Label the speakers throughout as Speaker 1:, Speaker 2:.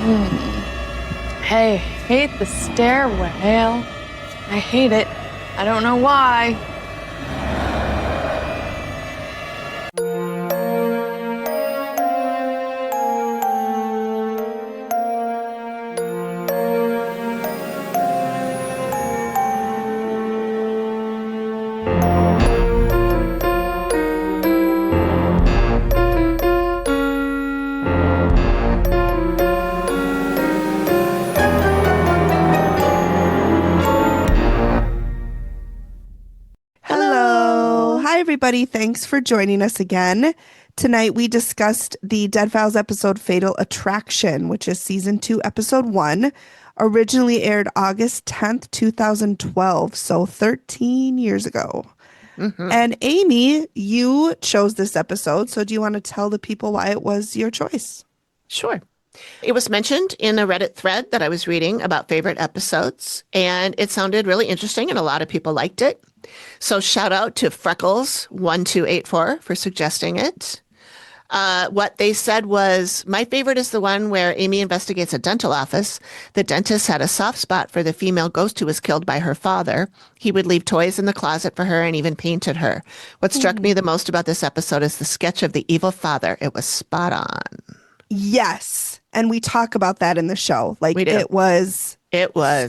Speaker 1: I hate the stairwell. I hate it. I don't know why.
Speaker 2: Hello. Hi, everybody. Thanks for joining us again. Tonight, we discussed the Dead Files episode Fatal Attraction, which is season 2, episode 1, originally aired August 10th, 2012, so 13 years ago. And Amy, you chose this episode, so do you want to tell the people why it was your choice?
Speaker 3: Sure. It was mentioned in a Reddit thread that I was reading about favorite episodes, and it sounded really interesting, and a lot of people liked it. So shout out to Freckles1284 for suggesting it. What they said was, my favorite is the one where Amy investigates a dental office. The dentist had a soft spot for the female ghost who was killed by her father. He would leave toys in the closet for her and even painted her. What struck me the most about this episode is the sketch of the evil father. It was spot on.
Speaker 2: Yes. And we talk about that in the show. Like,
Speaker 3: We do.
Speaker 2: it was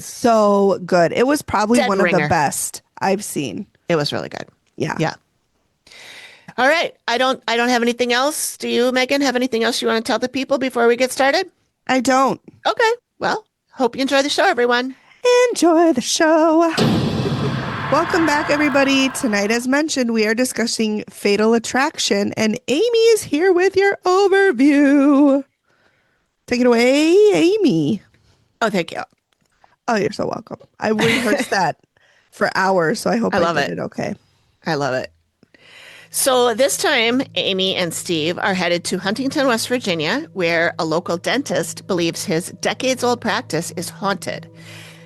Speaker 2: so good. It was probably
Speaker 3: Dead
Speaker 2: one of the
Speaker 3: ringer.
Speaker 2: best I've seen.
Speaker 3: It was really good.
Speaker 2: Yeah.
Speaker 3: Yeah. All right. I don't have anything else. Do you, Megan, have anything else you want to tell the people before we get started?
Speaker 2: I don't.
Speaker 3: Okay. Well, hope you enjoy the show, everyone.
Speaker 2: Enjoy the show. Welcome back, everybody. Tonight, as mentioned, we are discussing Fatal Attraction, and Amy is here with your overview. Take it away, Amy.
Speaker 3: Oh, thank you.
Speaker 2: Oh, you're so welcome. I rehearsed that for hours, so I hope
Speaker 3: I
Speaker 2: I
Speaker 3: love
Speaker 2: did
Speaker 3: it.
Speaker 2: it okay.
Speaker 3: I love it. So this time, Amy and Steve are headed to Huntington, West Virginia, where a local dentist believes his decades-old practice is haunted.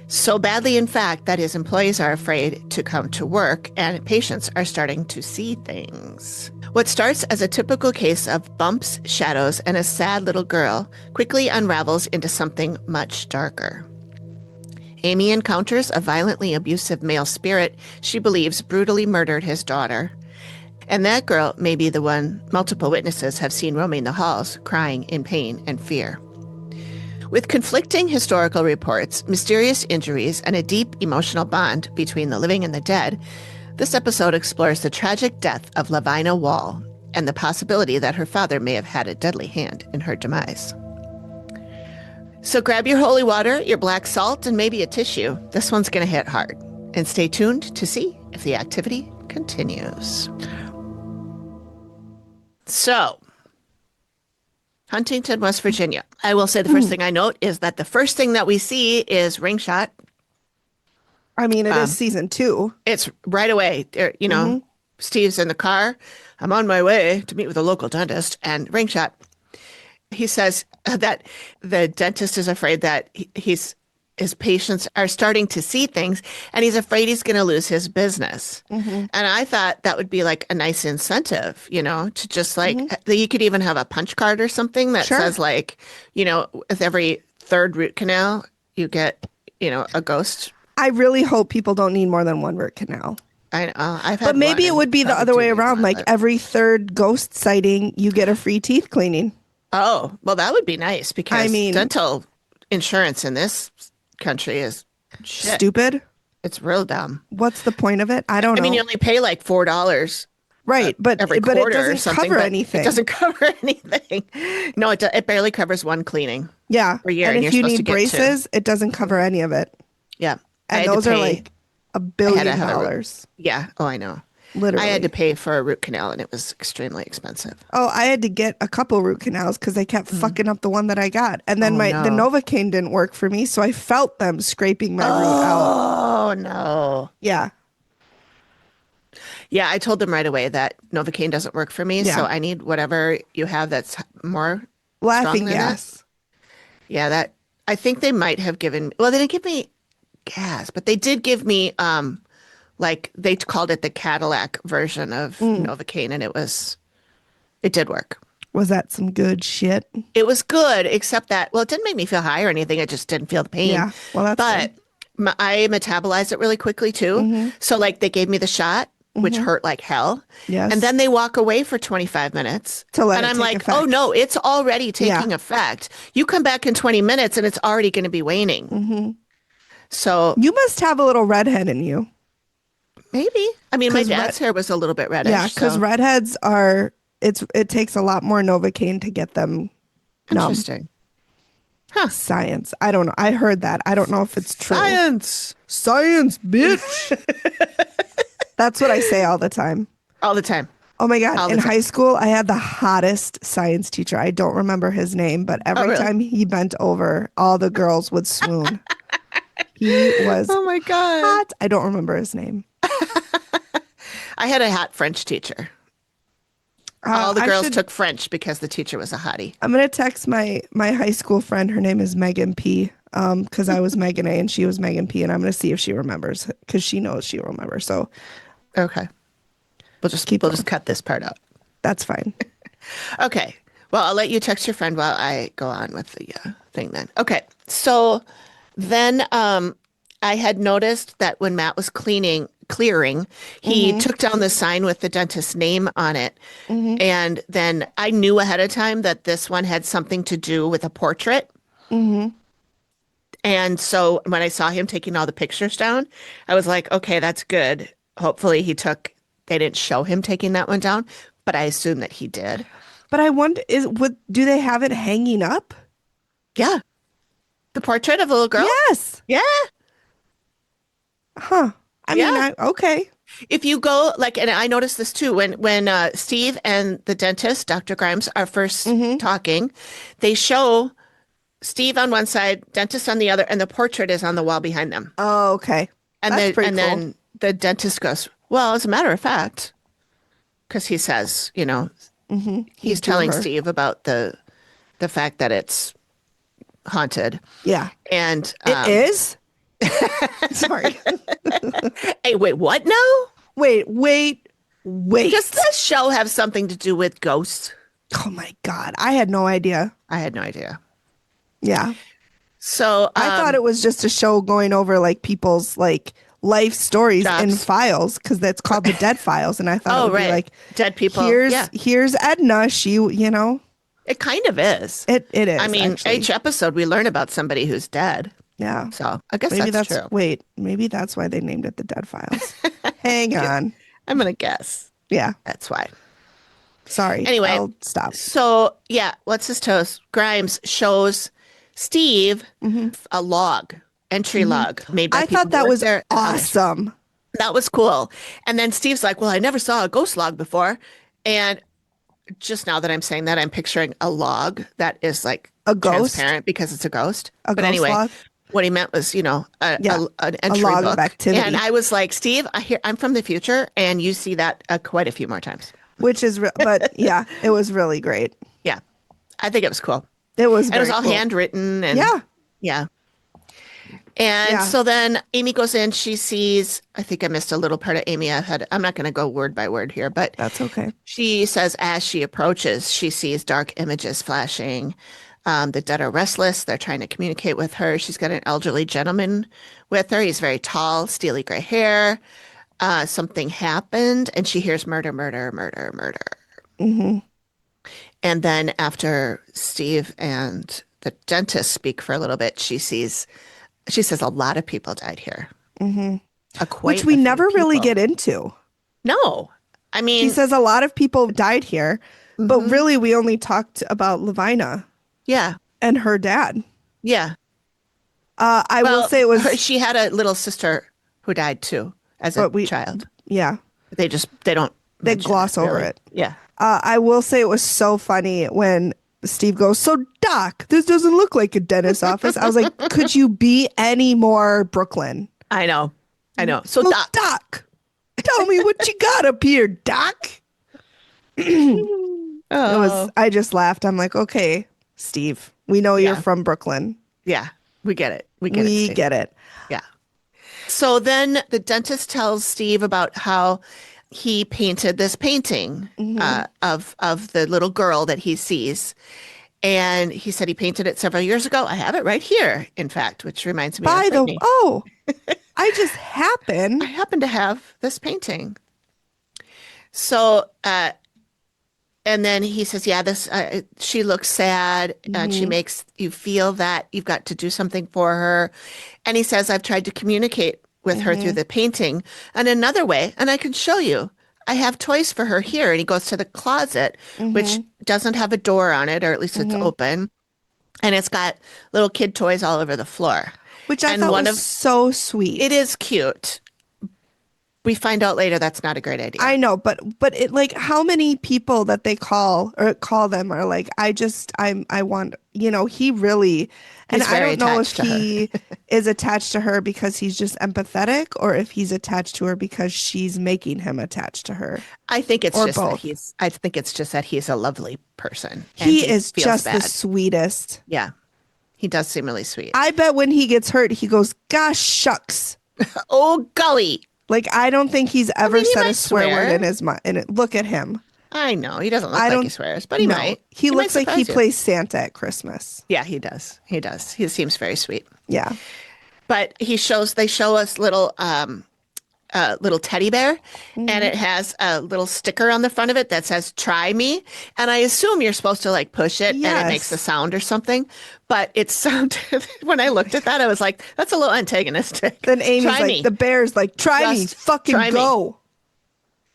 Speaker 3: So badly, in fact, that his employees are afraid to come to work and patients are starting to see things. What starts as a typical case of bumps, shadows, and a sad little girl quickly unravels into something much darker. Amy encounters a violently abusive male spirit she believes brutally murdered his daughter. And that girl may be the one multiple witnesses have seen roaming the halls, crying in pain and fear. With conflicting historical reports, mysterious injuries, and a deep emotional bond between the living and the dead, this episode explores the tragic death of Lavina Wall and the possibility that her father may have had a deadly hand in her demise. So grab your holy water, your black salt, and maybe a tissue. This one's going to hit hard. And stay tuned to see if the activity continues. So, Huntington, West Virginia. I will say the first thing I note is that the first thing that we see is ring shot.
Speaker 2: I mean, it is season 2.
Speaker 3: It's right away. There, Steve's in the car. I'm on my way to meet with a local dentist, and ring shot. He says that the dentist is afraid that his patients are starting to see things, and he's afraid he's going to lose his business. And I thought that would be like a nice incentive, to just like, you could even have a punch card or something that says like, with every third root canal, you get, a ghost.
Speaker 2: I really hope people don't need more than one root canal.
Speaker 3: I know. I've had
Speaker 2: But maybe
Speaker 3: one,
Speaker 2: it would be the
Speaker 3: probably
Speaker 2: other way
Speaker 3: 2 weeks
Speaker 2: around.
Speaker 3: on
Speaker 2: Like
Speaker 3: it.
Speaker 2: every third ghost sighting, you get a free teeth cleaning.
Speaker 3: Oh, well, that would be nice because
Speaker 2: I mean,
Speaker 3: dental insurance in this country is shit.
Speaker 2: Stupid.
Speaker 3: It's real dumb.
Speaker 2: What's the point of it? I don't know.
Speaker 3: I mean, you only pay like $4
Speaker 2: right, but
Speaker 3: every
Speaker 2: it
Speaker 3: quarter or
Speaker 2: doesn't
Speaker 3: something.
Speaker 2: cover
Speaker 3: but
Speaker 2: anything.
Speaker 3: It doesn't cover anything. No, it barely covers one cleaning.
Speaker 2: Yeah.
Speaker 3: per year,
Speaker 2: And
Speaker 3: and
Speaker 2: if
Speaker 3: you're
Speaker 2: you
Speaker 3: supposed to
Speaker 2: need
Speaker 3: get 2.
Speaker 2: braces, it doesn't cover any of it.
Speaker 3: Yeah. I
Speaker 2: And
Speaker 3: had to
Speaker 2: those are
Speaker 3: pay-
Speaker 2: like $1 billion.
Speaker 3: have Yeah. Oh, I know.
Speaker 2: Literally.
Speaker 3: I had to pay for a root canal, and it was extremely expensive.
Speaker 2: Oh, I had to get a couple root canals because they kept fucking up the one that I got. And then
Speaker 3: Oh,
Speaker 2: the
Speaker 3: no.
Speaker 2: Novocaine didn't work for me, so I felt them scraping my root out.
Speaker 3: Oh, no.
Speaker 2: Yeah.
Speaker 3: Yeah, I told them right away that Novocaine doesn't work for me,
Speaker 2: Yeah.
Speaker 3: so I need whatever you have that's more
Speaker 2: Laughing
Speaker 3: strong than that.
Speaker 2: gas.
Speaker 3: Yeah, that I think they might have given. Well, they didn't give me gas, but they did give me like they called it the Cadillac version of Novocaine, and it did work.
Speaker 2: Was that some good shit?
Speaker 3: It was good, except that, well, it didn't make me feel high or anything. I just didn't feel the pain.
Speaker 2: Yeah. Well, that's
Speaker 3: But
Speaker 2: good.
Speaker 3: I metabolized it really quickly too.
Speaker 2: Mm-hmm.
Speaker 3: So like they gave me the shot, which
Speaker 2: Mm-hmm.
Speaker 3: hurt like hell. And
Speaker 2: Yes.
Speaker 3: then they walk away for 25 minutes.
Speaker 2: To let
Speaker 3: And
Speaker 2: it
Speaker 3: I'm
Speaker 2: take
Speaker 3: like, oh
Speaker 2: effect.
Speaker 3: no, it's already
Speaker 2: Yeah.
Speaker 3: taking effect. You come back in 20 minutes and it's already going to be waning.
Speaker 2: Mm-hmm.
Speaker 3: So
Speaker 2: You must have a little redhead in you.
Speaker 3: maybe. I mean, my
Speaker 2: 'Cause
Speaker 3: dad's hair was a little bit
Speaker 2: Yeah,
Speaker 3: reddish.
Speaker 2: because
Speaker 3: So
Speaker 2: redheads are it takes a lot more Novocaine to get them numb.
Speaker 3: interesting. Huh.
Speaker 2: Science. I don't know. I heard that. I don't know if it's true.
Speaker 3: Science.
Speaker 2: Science, bitch. That's what I say all the time.
Speaker 3: All the time.
Speaker 2: Oh my God.
Speaker 3: All the
Speaker 2: In
Speaker 3: time.
Speaker 2: high school, I had the hottest science teacher. I don't remember his name, but every
Speaker 3: really?
Speaker 2: time he bent over, all the girls would swoon. He was
Speaker 3: Oh my God.
Speaker 2: hot. I don't remember his name.
Speaker 3: I had a hot French teacher. All the
Speaker 2: I
Speaker 3: girls
Speaker 2: should-
Speaker 3: took French because the teacher was a hottie.
Speaker 2: I'm gonna text my high school friend. Her name is Megan P. Because I was Megan A and she was Megan P. And I'm gonna see if she remembers because she knows she'll remember. So
Speaker 3: Okay. We'll just cut this part out.
Speaker 2: that's fine.
Speaker 3: Okay. Well, I'll let you text your friend while I go on with the thing then. Okay. So then I had noticed that when Matt was clearing, he took down the sign with the dentist's name on it. And then I knew ahead of time that this one had something to do with a portrait. And so when I saw him taking all the pictures down, I was like, okay, that's good. Hopefully they didn't show him taking that one down, but I assume that he did.
Speaker 2: But I wonder, do they have it hanging up?
Speaker 3: Yeah. The portrait of the little girl?
Speaker 2: Yes.
Speaker 3: Yeah.
Speaker 2: Huh. I mean,
Speaker 3: Yeah.
Speaker 2: okay.
Speaker 3: If you go and I noticed this too, when Steve and the dentist, Dr. Grimes, are first talking, they show Steve on one side, dentist on the other, and the portrait is on the wall behind them.
Speaker 2: Oh, okay.
Speaker 3: And
Speaker 2: That's pretty cool.
Speaker 3: then the dentist goes, well, as a matter of fact, because he says, he's telling
Speaker 2: her.
Speaker 3: Steve about the fact that it's haunted.
Speaker 2: Yeah.
Speaker 3: And
Speaker 2: It is? Sorry.
Speaker 3: hey, wait, what now?
Speaker 2: Wait.
Speaker 3: Does this show have something to do with ghosts?
Speaker 2: Oh my God. I had no idea.
Speaker 3: I had no idea.
Speaker 2: Yeah.
Speaker 3: So
Speaker 2: I thought it was just a show going over like people's like life stories in
Speaker 3: Jobs.
Speaker 2: files because that's called the Dead Files. And I thought it would be like,
Speaker 3: dead people.
Speaker 2: here's Edna. She,
Speaker 3: It kind of is.
Speaker 2: it is.
Speaker 3: I mean,
Speaker 2: actually.
Speaker 3: each episode we learn about somebody who's dead.
Speaker 2: Yeah.
Speaker 3: So I guess
Speaker 2: Maybe
Speaker 3: that's
Speaker 2: that's
Speaker 3: true.
Speaker 2: wait, maybe that's why they named it the Dead Files. Hang on.
Speaker 3: I'm gonna guess
Speaker 2: Yeah.
Speaker 3: that's why.
Speaker 2: Sorry.
Speaker 3: Anyway,
Speaker 2: I'll stop.
Speaker 3: So yeah, what's his toast? Grimes shows Steve a log, entry log made by
Speaker 2: I
Speaker 3: people
Speaker 2: thought
Speaker 3: who
Speaker 2: that
Speaker 3: work
Speaker 2: was
Speaker 3: there.
Speaker 2: awesome.
Speaker 3: That was cool. And then Steve's like, well, I never saw a ghost log before. And just now that I'm saying that, I'm picturing a log that is like
Speaker 2: A ghost?
Speaker 3: transparent because it's a ghost.
Speaker 2: A
Speaker 3: But
Speaker 2: ghost
Speaker 3: anyway,
Speaker 2: log?
Speaker 3: what he meant was, an entry
Speaker 2: log of
Speaker 3: book.
Speaker 2: activity.
Speaker 3: And I was like, Steve, I'm from the future, and you see that quite a few more times.
Speaker 2: Which is, but yeah, it was really great.
Speaker 3: Yeah, I think it was cool.
Speaker 2: It was
Speaker 3: And it was
Speaker 2: very
Speaker 3: all
Speaker 2: cool.
Speaker 3: handwritten. And
Speaker 2: Yeah.
Speaker 3: Yeah. And
Speaker 2: Yeah.
Speaker 3: so then Amy goes in, she sees, I think I missed a little part of Amy. I'm not going to go word by word here, but
Speaker 2: That's okay.
Speaker 3: she says as she approaches, she sees dark images flashing. The dead are restless. They're trying to communicate with her. She's got an elderly gentleman with her. He's very tall, steely gray hair. Something happened, and she hears murder, murder, murder, murder. And then after Steve and the dentist speak for a little bit, she says a lot of people died here.
Speaker 2: Which we never really get into.
Speaker 3: No. I mean,
Speaker 2: She says a lot of people died here, but really we only talked about Lavina
Speaker 3: yeah,
Speaker 2: and her dad.
Speaker 3: yeah.
Speaker 2: I will say it was,
Speaker 3: she had a little sister who died too as a child.
Speaker 2: yeah,
Speaker 3: They don't
Speaker 2: they
Speaker 3: mention
Speaker 2: gloss over
Speaker 3: really.
Speaker 2: it.
Speaker 3: Yeah.
Speaker 2: I will say it was so funny when Steve goes, so Doc, this doesn't look like a dentist's office. I was like, could you be any more Brooklyn?
Speaker 3: I know. So
Speaker 2: Well,
Speaker 3: Doc.
Speaker 2: Doc, tell me what you got up here, Doc. I just laughed. I'm like, okay, Steve, we know you're from Brooklyn.
Speaker 3: Yeah, we get it. We
Speaker 2: Get it.
Speaker 3: Yeah. So then the dentist tells Steve about how he painted this painting
Speaker 2: Mhm.
Speaker 3: of the little girl that he sees. And he said he painted it several years ago. I have it right here, in fact, which reminds me of Brittany.
Speaker 2: I just
Speaker 3: I
Speaker 2: happen.
Speaker 3: happen to have this painting. So, and then he says, yeah, she looks sad and she
Speaker 2: Mhm.
Speaker 3: makes you feel that you've got to do something for her. And he says, I've tried to communicate with her through
Speaker 2: Mhm.
Speaker 3: the painting and another way, and I can show you. I have toys for her here. And he goes to the closet, which
Speaker 2: Mhm.
Speaker 3: doesn't have a door on it, or at least it's
Speaker 2: Mhm.
Speaker 3: open. And it's got little kid toys all over the floor.
Speaker 2: Which I
Speaker 3: And
Speaker 2: thought
Speaker 3: one
Speaker 2: was
Speaker 3: of
Speaker 2: so
Speaker 3: it
Speaker 2: sweet.
Speaker 3: is cute. We find out later that's not a great idea.
Speaker 2: I know, but it like how many people that they call them are like, I want, he really, and
Speaker 3: He's
Speaker 2: I
Speaker 3: very
Speaker 2: don't know if
Speaker 3: attached to her.
Speaker 2: he is attached to her because he's just empathetic or if he's attached to her because she's making him attached to her or both.
Speaker 3: I think it's just that he's a lovely person and
Speaker 2: He
Speaker 3: he
Speaker 2: is
Speaker 3: feels
Speaker 2: just the
Speaker 3: bad.
Speaker 2: sweetest.
Speaker 3: Yeah, he does seem really sweet.
Speaker 2: I bet when he gets hurt, he goes, gosh, shucks.
Speaker 3: Oh, golly.
Speaker 2: Like, I don't think he's
Speaker 3: I
Speaker 2: ever
Speaker 3: mean, he
Speaker 2: said a
Speaker 3: might
Speaker 2: swear word in
Speaker 3: swear.
Speaker 2: his mind. And look at him.
Speaker 3: I know. He doesn't look
Speaker 2: I
Speaker 3: like he
Speaker 2: don't
Speaker 3: swears, but he
Speaker 2: know.
Speaker 3: might.
Speaker 2: He
Speaker 3: He might
Speaker 2: looks like he
Speaker 3: surprise you.
Speaker 2: plays Santa at Christmas.
Speaker 3: Yeah, he does. He does. He seems very sweet.
Speaker 2: Yeah.
Speaker 3: But they show us little teddy bear, and
Speaker 2: Mhm.
Speaker 3: it has a little sticker on the front of it that says "Try me." And I assume you're supposed to like push it and it makes a
Speaker 2: Yes.
Speaker 3: sound or something. But it sounded when I looked at that, I was like, "That's a little antagonistic."
Speaker 2: Then Amy's
Speaker 3: Try
Speaker 2: like,
Speaker 3: me,
Speaker 2: the bear's like, try me,
Speaker 3: just
Speaker 2: fucking
Speaker 3: try me.
Speaker 2: go.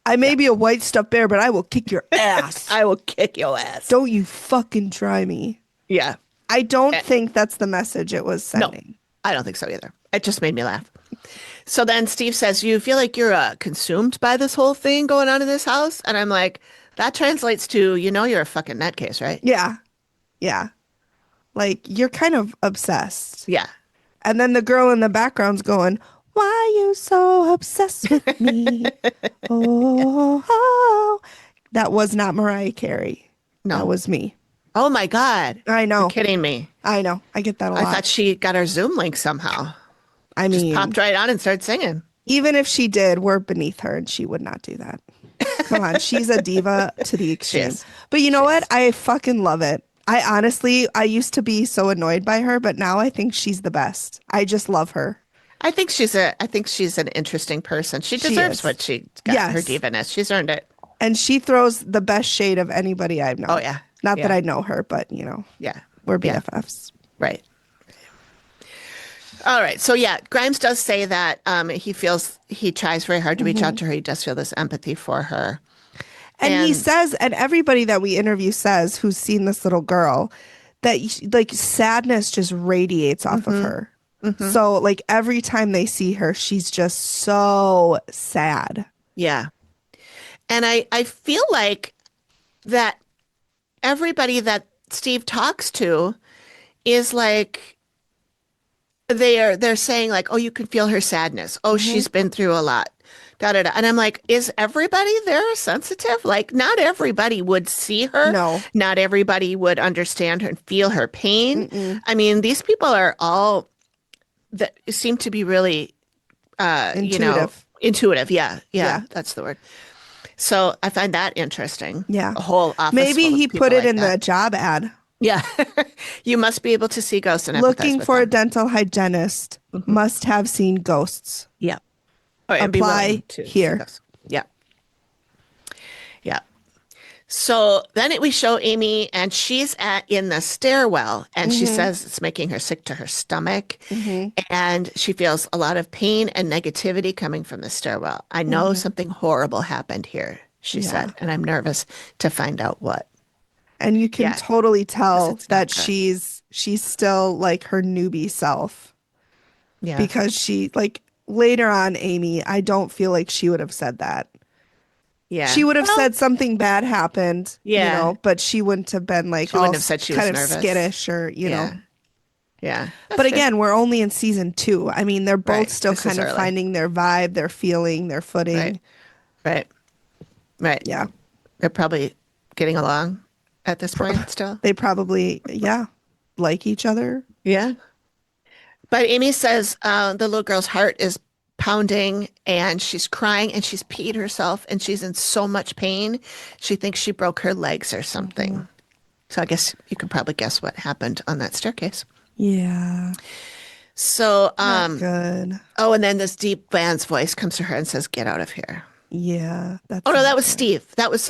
Speaker 2: I may
Speaker 3: Yeah,
Speaker 2: be a white stuffed bear, but I will kick your ass.
Speaker 3: I will kick your ass.
Speaker 2: Don't you fucking try me.
Speaker 3: Yeah,
Speaker 2: I don't
Speaker 3: Eh,
Speaker 2: think that's the message it was
Speaker 3: no,
Speaker 2: sending.
Speaker 3: I don't think so either. It just made me laugh. So then Steve says, "You feel like you're consumed by this whole thing going on in this house?" And I'm like, "That translates to, you're a fucking nutcase, right?"
Speaker 2: Yeah. Yeah. Like, you're kind of obsessed.
Speaker 3: Yeah.
Speaker 2: And then the girl in the background's going, why are you so obsessed with me? Oh, oh. That was not Mariah Carey. That
Speaker 3: No.
Speaker 2: was me.
Speaker 3: Oh my God.
Speaker 2: I
Speaker 3: You're
Speaker 2: know.
Speaker 3: kidding me.
Speaker 2: I know. I get that a
Speaker 3: I
Speaker 2: lot.
Speaker 3: thought she got our Zoom link somehow.
Speaker 2: I
Speaker 3: Just
Speaker 2: mean,
Speaker 3: popped right on and started singing.
Speaker 2: even if she did, we're beneath her and she would not do that. Come on. She's a diva to the
Speaker 3: She
Speaker 2: extreme.
Speaker 3: is.
Speaker 2: But you know
Speaker 3: She
Speaker 2: what?
Speaker 3: is.
Speaker 2: I fucking love it. I used to be so annoyed by her, but now I think she's the best. I just love her.
Speaker 3: I think she's an interesting person. She
Speaker 2: She
Speaker 3: deserves
Speaker 2: is.
Speaker 3: what she got, her
Speaker 2: Yes.
Speaker 3: divaness. She's earned it.
Speaker 2: And she throws the best shade of anybody I
Speaker 3: Oh
Speaker 2: know.
Speaker 3: yeah.
Speaker 2: Not that
Speaker 3: Yeah.
Speaker 2: I know her, but
Speaker 3: Yeah.
Speaker 2: we're
Speaker 3: Yeah.
Speaker 2: BFFs.
Speaker 3: Right. All right. So yeah, Grimes does say that he tries very hard to reach out to her. He does feel this empathy for her.
Speaker 2: And he
Speaker 3: And
Speaker 2: says, and everybody that we interview says who's seen this little girl, that like sadness just radiates off of her. So like every time they see her, she's just so sad.
Speaker 3: yeah. And I feel like that everybody that Steve talks to is like they're saying like, oh, you can feel her sadness. Oh,
Speaker 2: Hmm.
Speaker 3: she's been through a lot. Da, da, da. And I'm like, is everybody there sensitive? Like, not everybody would see her.
Speaker 2: No.
Speaker 3: Not everybody would understand her and feel her pain.
Speaker 2: Mm-mm.
Speaker 3: I mean, these people are all that seem to be really,
Speaker 2: Intuitive.
Speaker 3: intuitive. Yeah,
Speaker 2: Yeah.
Speaker 3: yeah, that's the word. So I find that interesting.
Speaker 2: Yeah.
Speaker 3: A whole office
Speaker 2: Maybe
Speaker 3: full
Speaker 2: he
Speaker 3: of people
Speaker 2: put it
Speaker 3: like
Speaker 2: in the
Speaker 3: that.
Speaker 2: job ad.
Speaker 3: Yeah, you must be able to see ghosts and empathize
Speaker 2: Looking
Speaker 3: with
Speaker 2: for a
Speaker 3: them.
Speaker 2: dental hygienist, must have seen ghosts.
Speaker 3: Yeah. Oh, and be
Speaker 2: Apply
Speaker 3: willing to see
Speaker 2: here.
Speaker 3: ghosts. Yeah, yeah. So then we show Amy, and she's in the stairwell, and she
Speaker 2: Hmm.
Speaker 3: says it's making her sick to her stomach,
Speaker 2: Hmm.
Speaker 3: and she feels a lot of pain and negativity coming from the stairwell. I know
Speaker 2: Hmm.
Speaker 3: something horrible happened here, she
Speaker 2: Yeah.
Speaker 3: said, and I'm nervous to find out what.
Speaker 2: And you can
Speaker 3: Yeah,
Speaker 2: totally
Speaker 3: 'cause
Speaker 2: tell
Speaker 3: it's not
Speaker 2: that
Speaker 3: good.
Speaker 2: she's still like her newbie self
Speaker 3: Yeah.
Speaker 2: because she like later on, Amy, I don't feel like she would have said that.
Speaker 3: Yeah.
Speaker 2: She would have
Speaker 3: Well,
Speaker 2: said something bad happened,
Speaker 3: yeah.
Speaker 2: but she wouldn't have been like
Speaker 3: She
Speaker 2: all
Speaker 3: wouldn't have said she was
Speaker 2: kind of
Speaker 3: nervous.
Speaker 2: skittish or.
Speaker 3: Yeah. Yeah. That's
Speaker 2: But
Speaker 3: fair.
Speaker 2: again, we're only in season 2. I mean, they're both
Speaker 3: Right.
Speaker 2: still
Speaker 3: This is
Speaker 2: kind of
Speaker 3: early.
Speaker 2: finding their vibe, their feeling, their
Speaker 3: Right.
Speaker 2: footing.
Speaker 3: Right. Right.
Speaker 2: Yeah.
Speaker 3: They're probably getting along at this point still.
Speaker 2: They probably, yeah, like each other.
Speaker 3: Yeah. But Amy says the little girl's heart is pounding, and she's crying, and she's peed herself, and she's in so much pain. She thinks she broke her legs or something. So I guess you can probably guess what happened on that staircase.
Speaker 2: Yeah.
Speaker 3: So,
Speaker 2: Not good.
Speaker 3: oh, and then this deep man's voice comes to her and says, "Get out of here."
Speaker 2: Yeah. That's
Speaker 3: Oh no, that
Speaker 2: not
Speaker 3: was
Speaker 2: good.
Speaker 3: Steve. That was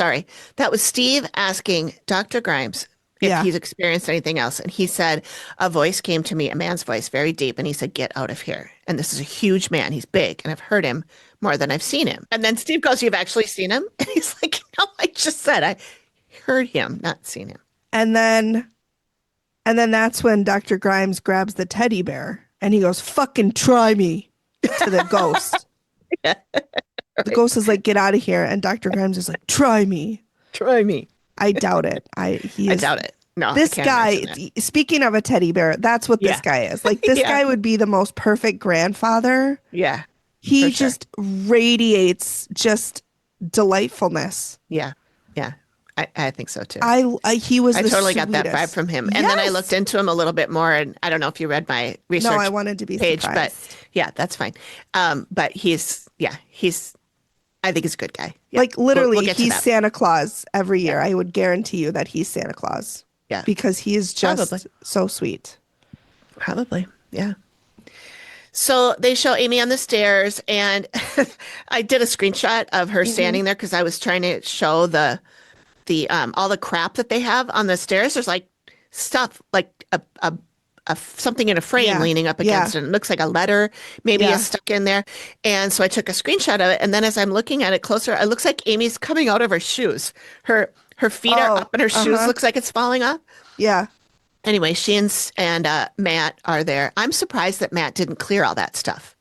Speaker 3: Steve asking Dr. Grimes if
Speaker 2: Yeah.
Speaker 3: he's experienced anything else. And he said, a voice came to me, a man's voice, very deep, and he said, "Get out of here." And this is a huge man. He's big, and I've heard him more than I've seen him. And then Steve goes, "You've actually seen him?" And he's like, "No, I just said I heard him, not seen him."
Speaker 2: And then that's when Dr. Grimes grabs the teddy bear and he goes, "Fucking try me," to the ghost.
Speaker 3: Yeah.
Speaker 2: The ghost is like, "Get out of here." And Dr. Grimes is like, "Try me."
Speaker 3: Try me.
Speaker 2: I doubt it.
Speaker 3: I doubt it. No,
Speaker 2: This
Speaker 3: I can't
Speaker 2: guy,
Speaker 3: imagine that.
Speaker 2: speaking of a teddy bear, that's what this
Speaker 3: Yeah.
Speaker 2: guy is. Like, this
Speaker 3: Yeah.
Speaker 2: guy would be the most perfect grandfather.
Speaker 3: Yeah,
Speaker 2: He
Speaker 3: for sure.
Speaker 2: just radiates just delightfulness.
Speaker 3: Yeah. Yeah. I think so too.
Speaker 2: He was
Speaker 3: I
Speaker 2: the
Speaker 3: totally got that
Speaker 2: sweetest.
Speaker 3: vibe from him. And then I
Speaker 2: Yes.
Speaker 3: looked into him a little bit more, and I don't know if you read my research
Speaker 2: No, I wanted to be
Speaker 3: page,
Speaker 2: surprised.
Speaker 3: but yeah, that's fine. But I think he's a good guy. Yeah.
Speaker 2: Like, literally,
Speaker 3: We'll get to
Speaker 2: he's
Speaker 3: that.
Speaker 2: Santa Claus every year. I would guarantee you that he's Santa Claus.
Speaker 3: Yeah.
Speaker 2: Because he is just
Speaker 3: Probably.
Speaker 2: so sweet.
Speaker 3: Probably. Yeah. So they show Amy on the stairs, and I did a screenshot of her standing there because I was trying to show the all the crap that they have on the stairs. There's like stuff like something in a frame
Speaker 2: Yeah.
Speaker 3: leaning up against it. It looks like a letter maybe
Speaker 2: Yeah.
Speaker 3: is stuck in there. And so I took a screenshot of it, and then as I'm looking at it closer, it looks like Amy's coming out of her shoes. Her feet are
Speaker 2: Oh,
Speaker 3: up, and her shoes looks like it's falling off.
Speaker 2: Yeah.
Speaker 3: Anyway, she and Matt are there. I'm surprised that Matt didn't clear all that stuff.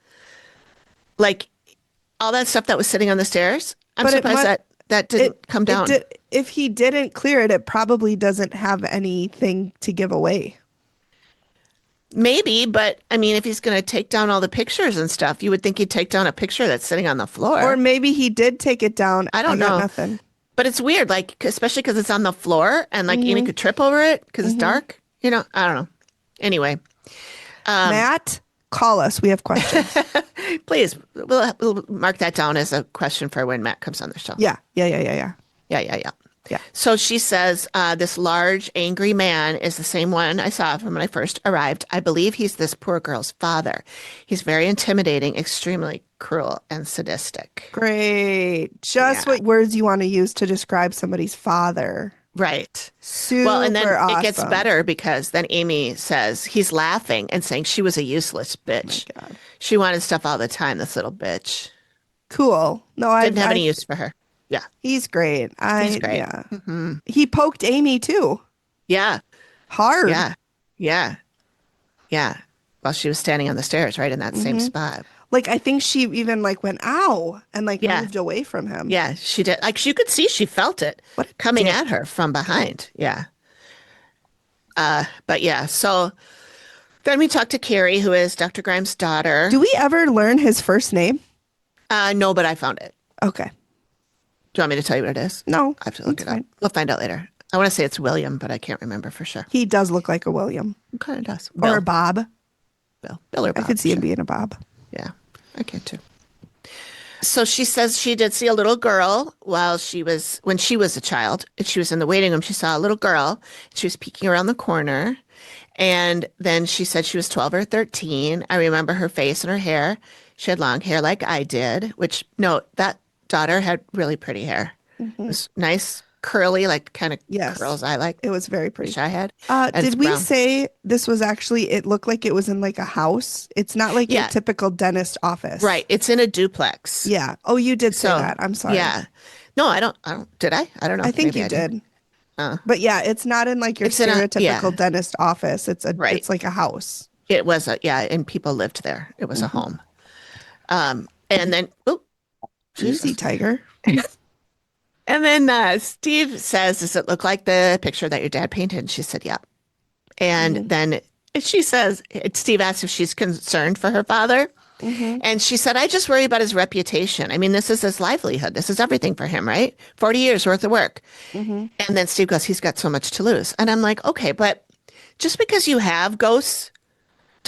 Speaker 3: Like all that stuff that was sitting on the stairs. I'm
Speaker 2: But it
Speaker 3: surprised
Speaker 2: mu-
Speaker 3: that didn't come down.
Speaker 2: If he didn't clear it, it probably doesn't have anything to give away.
Speaker 3: Maybe, but I mean, if he's going to take down all the pictures and stuff, you would think he'd take down a picture that's sitting on the floor.
Speaker 2: Or maybe he did take it down.
Speaker 3: I don't
Speaker 2: got
Speaker 3: know.
Speaker 2: Nothing.
Speaker 3: But it's weird, like, especially because it's on the floor and like Amy could trip over it because it's dark. You know, I don't know. Anyway,
Speaker 2: Matt, call us. We have questions.
Speaker 3: please, we'll mark that down as a question for when Matt comes on the show.
Speaker 2: Yeah.
Speaker 3: Yeah. So she says, this large, angry man is the same one I saw from when I first arrived. I believe he's this poor girl's father. He's very intimidating, extremely cruel, and sadistic.
Speaker 2: Great. Just
Speaker 3: Yeah.
Speaker 2: what words you want to use to describe somebody's father.
Speaker 3: Right.
Speaker 2: Super
Speaker 3: Well, and then
Speaker 2: awesome.
Speaker 3: it gets better because then Amy says he's laughing and saying she was a useless bitch.
Speaker 2: Oh God.
Speaker 3: She wanted stuff all the time, this little bitch.
Speaker 2: Cool. No, I
Speaker 3: Didn't have any use for her. Yeah.
Speaker 2: He's great.
Speaker 3: He's great.
Speaker 2: Yeah. He poked Amy too.
Speaker 3: Yeah.
Speaker 2: Hard.
Speaker 3: Yeah. While she was standing on the stairs, right in that same spot.
Speaker 2: Like, I think she even like went, ow, and like
Speaker 3: Yeah.
Speaker 2: moved away from him.
Speaker 3: Yeah, she did. Like you could see she felt it
Speaker 2: What a
Speaker 3: coming
Speaker 2: dick.
Speaker 3: at her from behind. Yeah. But yeah, so then we talked to Carrie, who is Dr. Grimes' daughter.
Speaker 2: Do we ever learn his first name?
Speaker 3: No, but I found it.
Speaker 2: Okay.
Speaker 3: Do you want me to tell you what it is?
Speaker 2: No.
Speaker 3: I have to look
Speaker 2: that's
Speaker 3: it up.
Speaker 2: fine.
Speaker 3: We'll find out later. I want to say it's William, but I can't remember for sure.
Speaker 2: He does look like a William.
Speaker 3: It kind of does.
Speaker 2: Or a Bob.
Speaker 3: Bill or Bob.
Speaker 2: I could see him
Speaker 3: sure.
Speaker 2: being a Bob.
Speaker 3: Yeah, I can too. So she says she did see a little girl when she was a child, and she was in the waiting room. She saw a little girl. She was peeking around the corner. And then she said she was 12 or 13. I remember her face and her hair. She had long hair like I did, which, no, that daughter had really pretty hair. It was nice, curly, like kind of
Speaker 2: Yes.
Speaker 3: curls I like,
Speaker 2: It was very pretty.
Speaker 3: which I had. And it's
Speaker 2: Did we
Speaker 3: brown.
Speaker 2: say this was actually, it looked like it was in like a house? It's not like
Speaker 3: Yeah.
Speaker 2: a typical dentist office.
Speaker 3: Right. It's in a duplex.
Speaker 2: Yeah. Oh, you did say
Speaker 3: So,
Speaker 2: that. I'm sorry.
Speaker 3: Yeah. No, I don't. Did I? I don't know.
Speaker 2: I think
Speaker 3: Maybe
Speaker 2: you
Speaker 3: I
Speaker 2: did.
Speaker 3: Uh.
Speaker 2: But yeah, it's not in like your
Speaker 3: It's in a-
Speaker 2: stereotypical
Speaker 3: yeah.
Speaker 2: dentist office.
Speaker 3: Right.
Speaker 2: It's like a house.
Speaker 3: It was and people lived there. It was a home. And then,
Speaker 2: Easy, tiger.
Speaker 3: and then Steve says, "Does it look like the picture that your dad painted?" And she said, "Yeah." And then she says, Steve asked if she's concerned for her father. And she said, "I just worry about his reputation. I mean, this is his livelihood. This is everything for him, right? 40 years worth of work." And then Steve goes, "He's got so much to lose." And I'm like, okay, but just because you have ghosts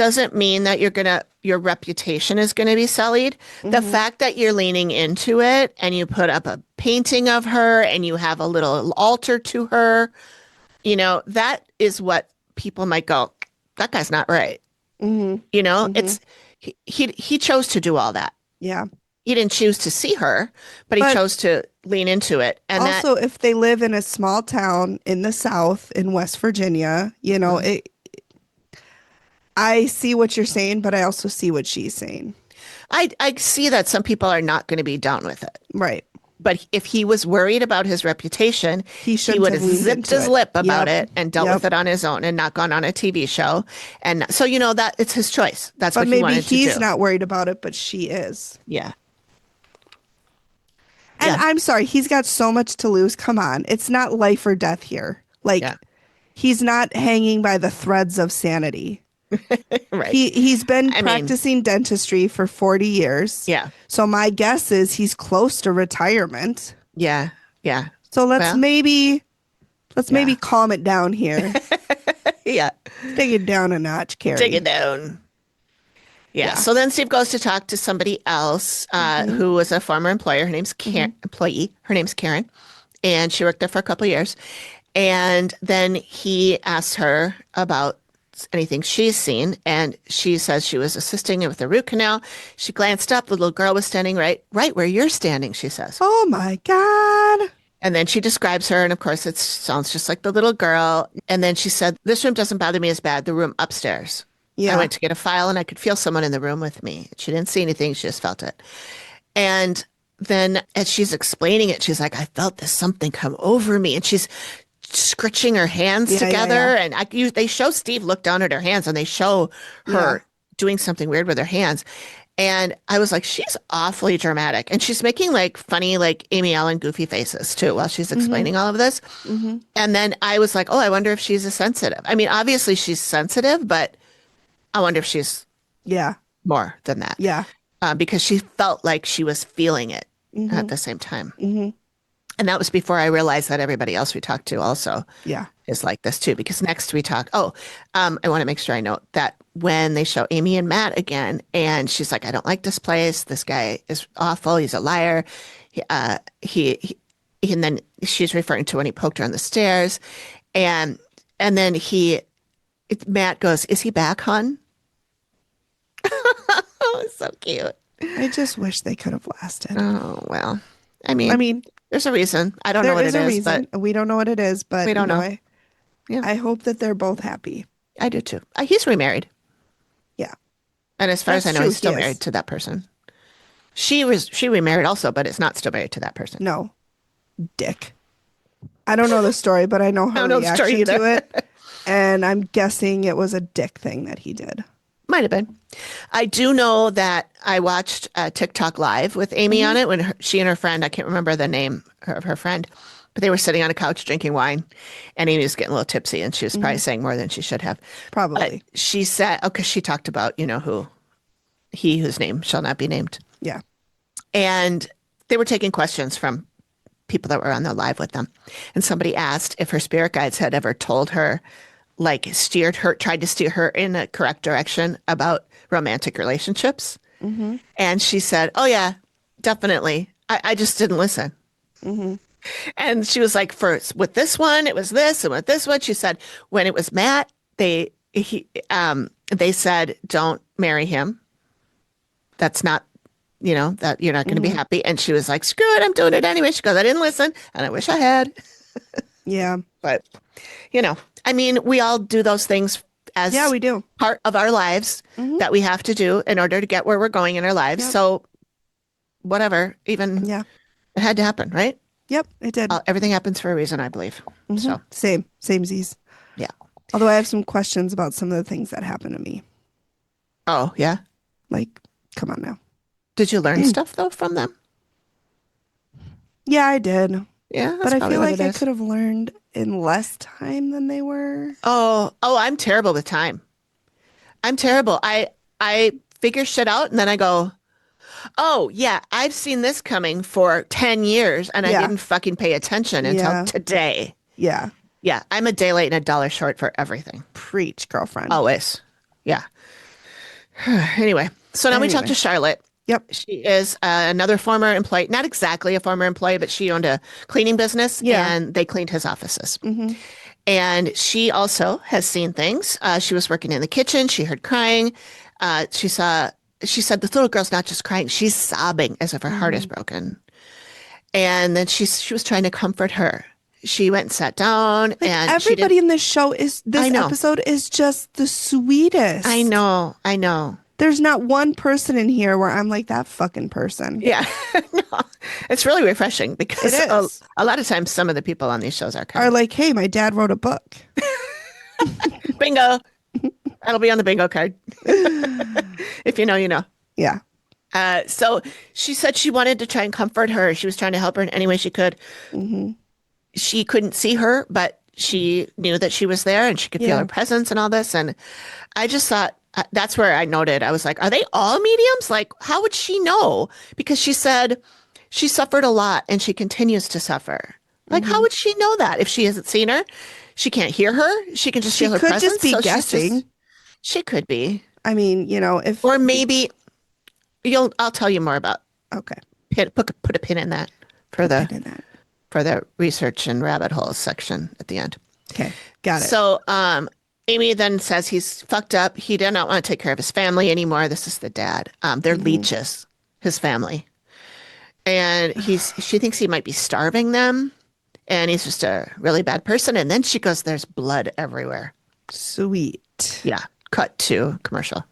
Speaker 3: doesn't mean that your reputation is gonna be sullied. The fact that you're leaning into it and you put up a painting of her and you have a little altar to her, that is what people might go, that guy's not right. It's he chose to do all that.
Speaker 2: Yeah.
Speaker 3: He didn't choose to see her, but he chose to lean into it. And
Speaker 2: also, if they live in a small town in the South in West Virginia, I see what you're saying, but I also see what she's saying.
Speaker 3: I see that some people are not going to be down with it.
Speaker 2: Right.
Speaker 3: But if he was worried about his reputation, he would have zipped his lip about it and dealt with it on his own and not gone on a TV show. And so, that it's his choice. That's what he wanted to do.
Speaker 2: Maybe he's not worried about it, but she is.
Speaker 3: Yeah.
Speaker 2: And I'm sorry, he's got so much to lose. Come on. It's not life or death here. He's not hanging by the threads of sanity.
Speaker 3: Right.
Speaker 2: He's been practicing dentistry for 40 years.
Speaker 3: Yeah.
Speaker 2: So my guess is he's close to retirement.
Speaker 3: Yeah. Yeah.
Speaker 2: So let's maybe calm it down here.
Speaker 3: Yeah.
Speaker 2: Take it down a notch, Carrie.
Speaker 3: Take it down. Yeah. So then Steve goes to talk to somebody else who was a former employer. Her name's employee. Her name's Karen. And she worked there for a couple of years. And then he asks her about anything she's seen. And she says she was assisting with the root canal. She glanced up. The little girl was standing right where you're standing, she says.
Speaker 2: Oh, my God.
Speaker 3: And then she describes her. And of course, it sounds just like the little girl. And then she said, this room doesn't bother me as bad. The room upstairs. Yeah. I went to get a file and I could feel someone in the room with me. She didn't see anything. She just felt it. And then as she's explaining it, she's like, I felt this something come over me. And she's scritching her hands together. And they show Steve look down at her hands and they show her doing something weird with her hands. And I was like, she's awfully dramatic. And she's making funny, Amy Allen goofy faces too while she's explaining all of this. And then I was like, oh, I wonder if she's a sensitive. I mean, obviously she's sensitive, but I wonder if she's more than that.
Speaker 2: Yeah.
Speaker 3: Because she felt like she was feeling it at the same time. And that was before I realized that everybody else we talked to also is like this too. Because next we talk, I want to make sure I note that when they show Amy and Matt again, and she's like, I don't like this place. This guy is awful. He's a liar. He and then she's referring to when he poked her on the stairs. And then Matt goes, is he back, hon? Oh, it's so cute.
Speaker 2: I just wish they could have lasted.
Speaker 3: Oh, well. I mean, there's a reason. I don't know what it is, but
Speaker 2: we don't know what it is, but
Speaker 3: we don't know.
Speaker 2: I hope that they're both happy.
Speaker 3: I do too. He's remarried.
Speaker 2: Yeah.
Speaker 3: And as far as I know, he's still married to that person. She remarried also, but is not still married to that person.
Speaker 2: No. Dick. I don't know the story, but I know her reaction to it. And I'm guessing it was a dick thing that he did.
Speaker 3: Might have been. I do know that I watched a TikTok live with Amy on it when she and her friend, I can't remember the name of her friend, but they were sitting on a couch drinking wine and Amy was getting a little tipsy and she was probably saying more than she should have.
Speaker 2: Probably.
Speaker 3: She said, because she talked about, whose name shall not be named.
Speaker 2: Yeah.
Speaker 3: And they were taking questions from people that were on the live with them. And somebody asked if her spirit guides had ever told her, tried to steer her in a correct direction about romantic relationships. And she said, oh yeah, definitely. I just didn't listen. And she was like, with this one, it was this, and with this one, she said, when it was Matt, they said, don't marry him. That's not, that you're not going to be happy. And she was like, screw it, I'm doing it anyway. She goes, I didn't listen, and I wish I had.
Speaker 2: Yeah.
Speaker 3: But, we all do those things as
Speaker 2: we do.
Speaker 3: Part of our lives that we have to do in order to get where we're going in our lives. Yep. So whatever, it had to happen, right?
Speaker 2: Yep, it did.
Speaker 3: Everything happens for a reason, I believe. So
Speaker 2: same Z's.
Speaker 3: Yeah.
Speaker 2: Although I have some questions about some of the things that happened to me.
Speaker 3: Oh, yeah?
Speaker 2: Come on now.
Speaker 3: Did you learn stuff, though, from them?
Speaker 2: Yeah, I did.
Speaker 3: Yeah,
Speaker 2: but I feel like I could have learned in less time than they were.
Speaker 3: Oh, I'm terrible with time. I'm terrible. I figure shit out and then I go, oh, yeah, I've seen this coming for 10 years and I didn't fucking pay attention until today.
Speaker 2: Yeah.
Speaker 3: Yeah, I'm a day late and a dollar short for everything.
Speaker 2: Preach, girlfriend.
Speaker 3: Always. Yeah. Anyway, so now we talk
Speaker 2: Anyway.
Speaker 3: to Charlotte.
Speaker 2: Yep.
Speaker 3: She is another former employee, not exactly a former employee, but she owned a cleaning business
Speaker 2: Yeah.
Speaker 3: and they cleaned his offices.
Speaker 2: Mm-hmm.
Speaker 3: And she also has seen things. She was working in the kitchen. She heard crying. She said, this little girl's not just crying, she's sobbing as if her heart is broken. And then she was trying to comfort her. She went and sat down and
Speaker 2: everybody in this show
Speaker 3: I know.
Speaker 2: episode is just the sweetest.
Speaker 3: I know.
Speaker 2: There's not one person in here where I'm like that fucking person.
Speaker 3: Yeah, no, it's really refreshing because
Speaker 2: It is.
Speaker 3: a lot of times some of the people on these shows are
Speaker 2: Are like, hey, my dad wrote a book.
Speaker 3: bingo. That'll be on the bingo card. If you know, you know.
Speaker 2: Yeah.
Speaker 3: So she said she wanted to try and comfort her. She was trying to help her in any way she could.
Speaker 2: Mm-hmm.
Speaker 3: She couldn't see her, but she knew that she was there and she could feel her presence and all this. And I just thought, that's where I noted, I was like, are they all mediums? Like, how would she know? Because she said she suffered a lot and she continues to suffer. Like, how would she know that if she hasn't seen her? She can't hear her. She can just feel her presence.
Speaker 2: She could just be guessing.
Speaker 3: She could be.
Speaker 2: I mean, if...
Speaker 3: Or maybe I'll tell you more about.
Speaker 2: Okay.
Speaker 3: Put a pin in that for the research and rabbit holes section at the end.
Speaker 2: Okay. Got it.
Speaker 3: So, Amy then says he's fucked up. He did not want to take care of his family anymore. This is the dad. They're leeches, his family. And she thinks he might be starving them. And he's just a really bad person. And then she goes, there's blood everywhere.
Speaker 2: Sweet.
Speaker 3: Yeah. Cut to commercial.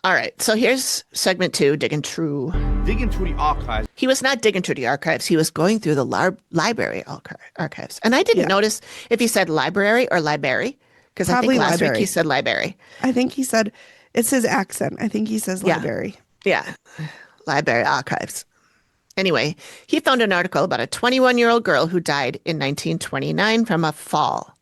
Speaker 3: All right. So here's segment 2, digging through.
Speaker 4: Digging through the archives.
Speaker 3: He was not digging through the archives. He was going through the library archives. And I didn't notice if he said library or library. Because I think last week he said library.
Speaker 2: I think he said, it's his accent. I think he says library.
Speaker 3: Yeah. Library archives. Anyway, he found an article about a 21-year-old girl who died in 1929 from a fall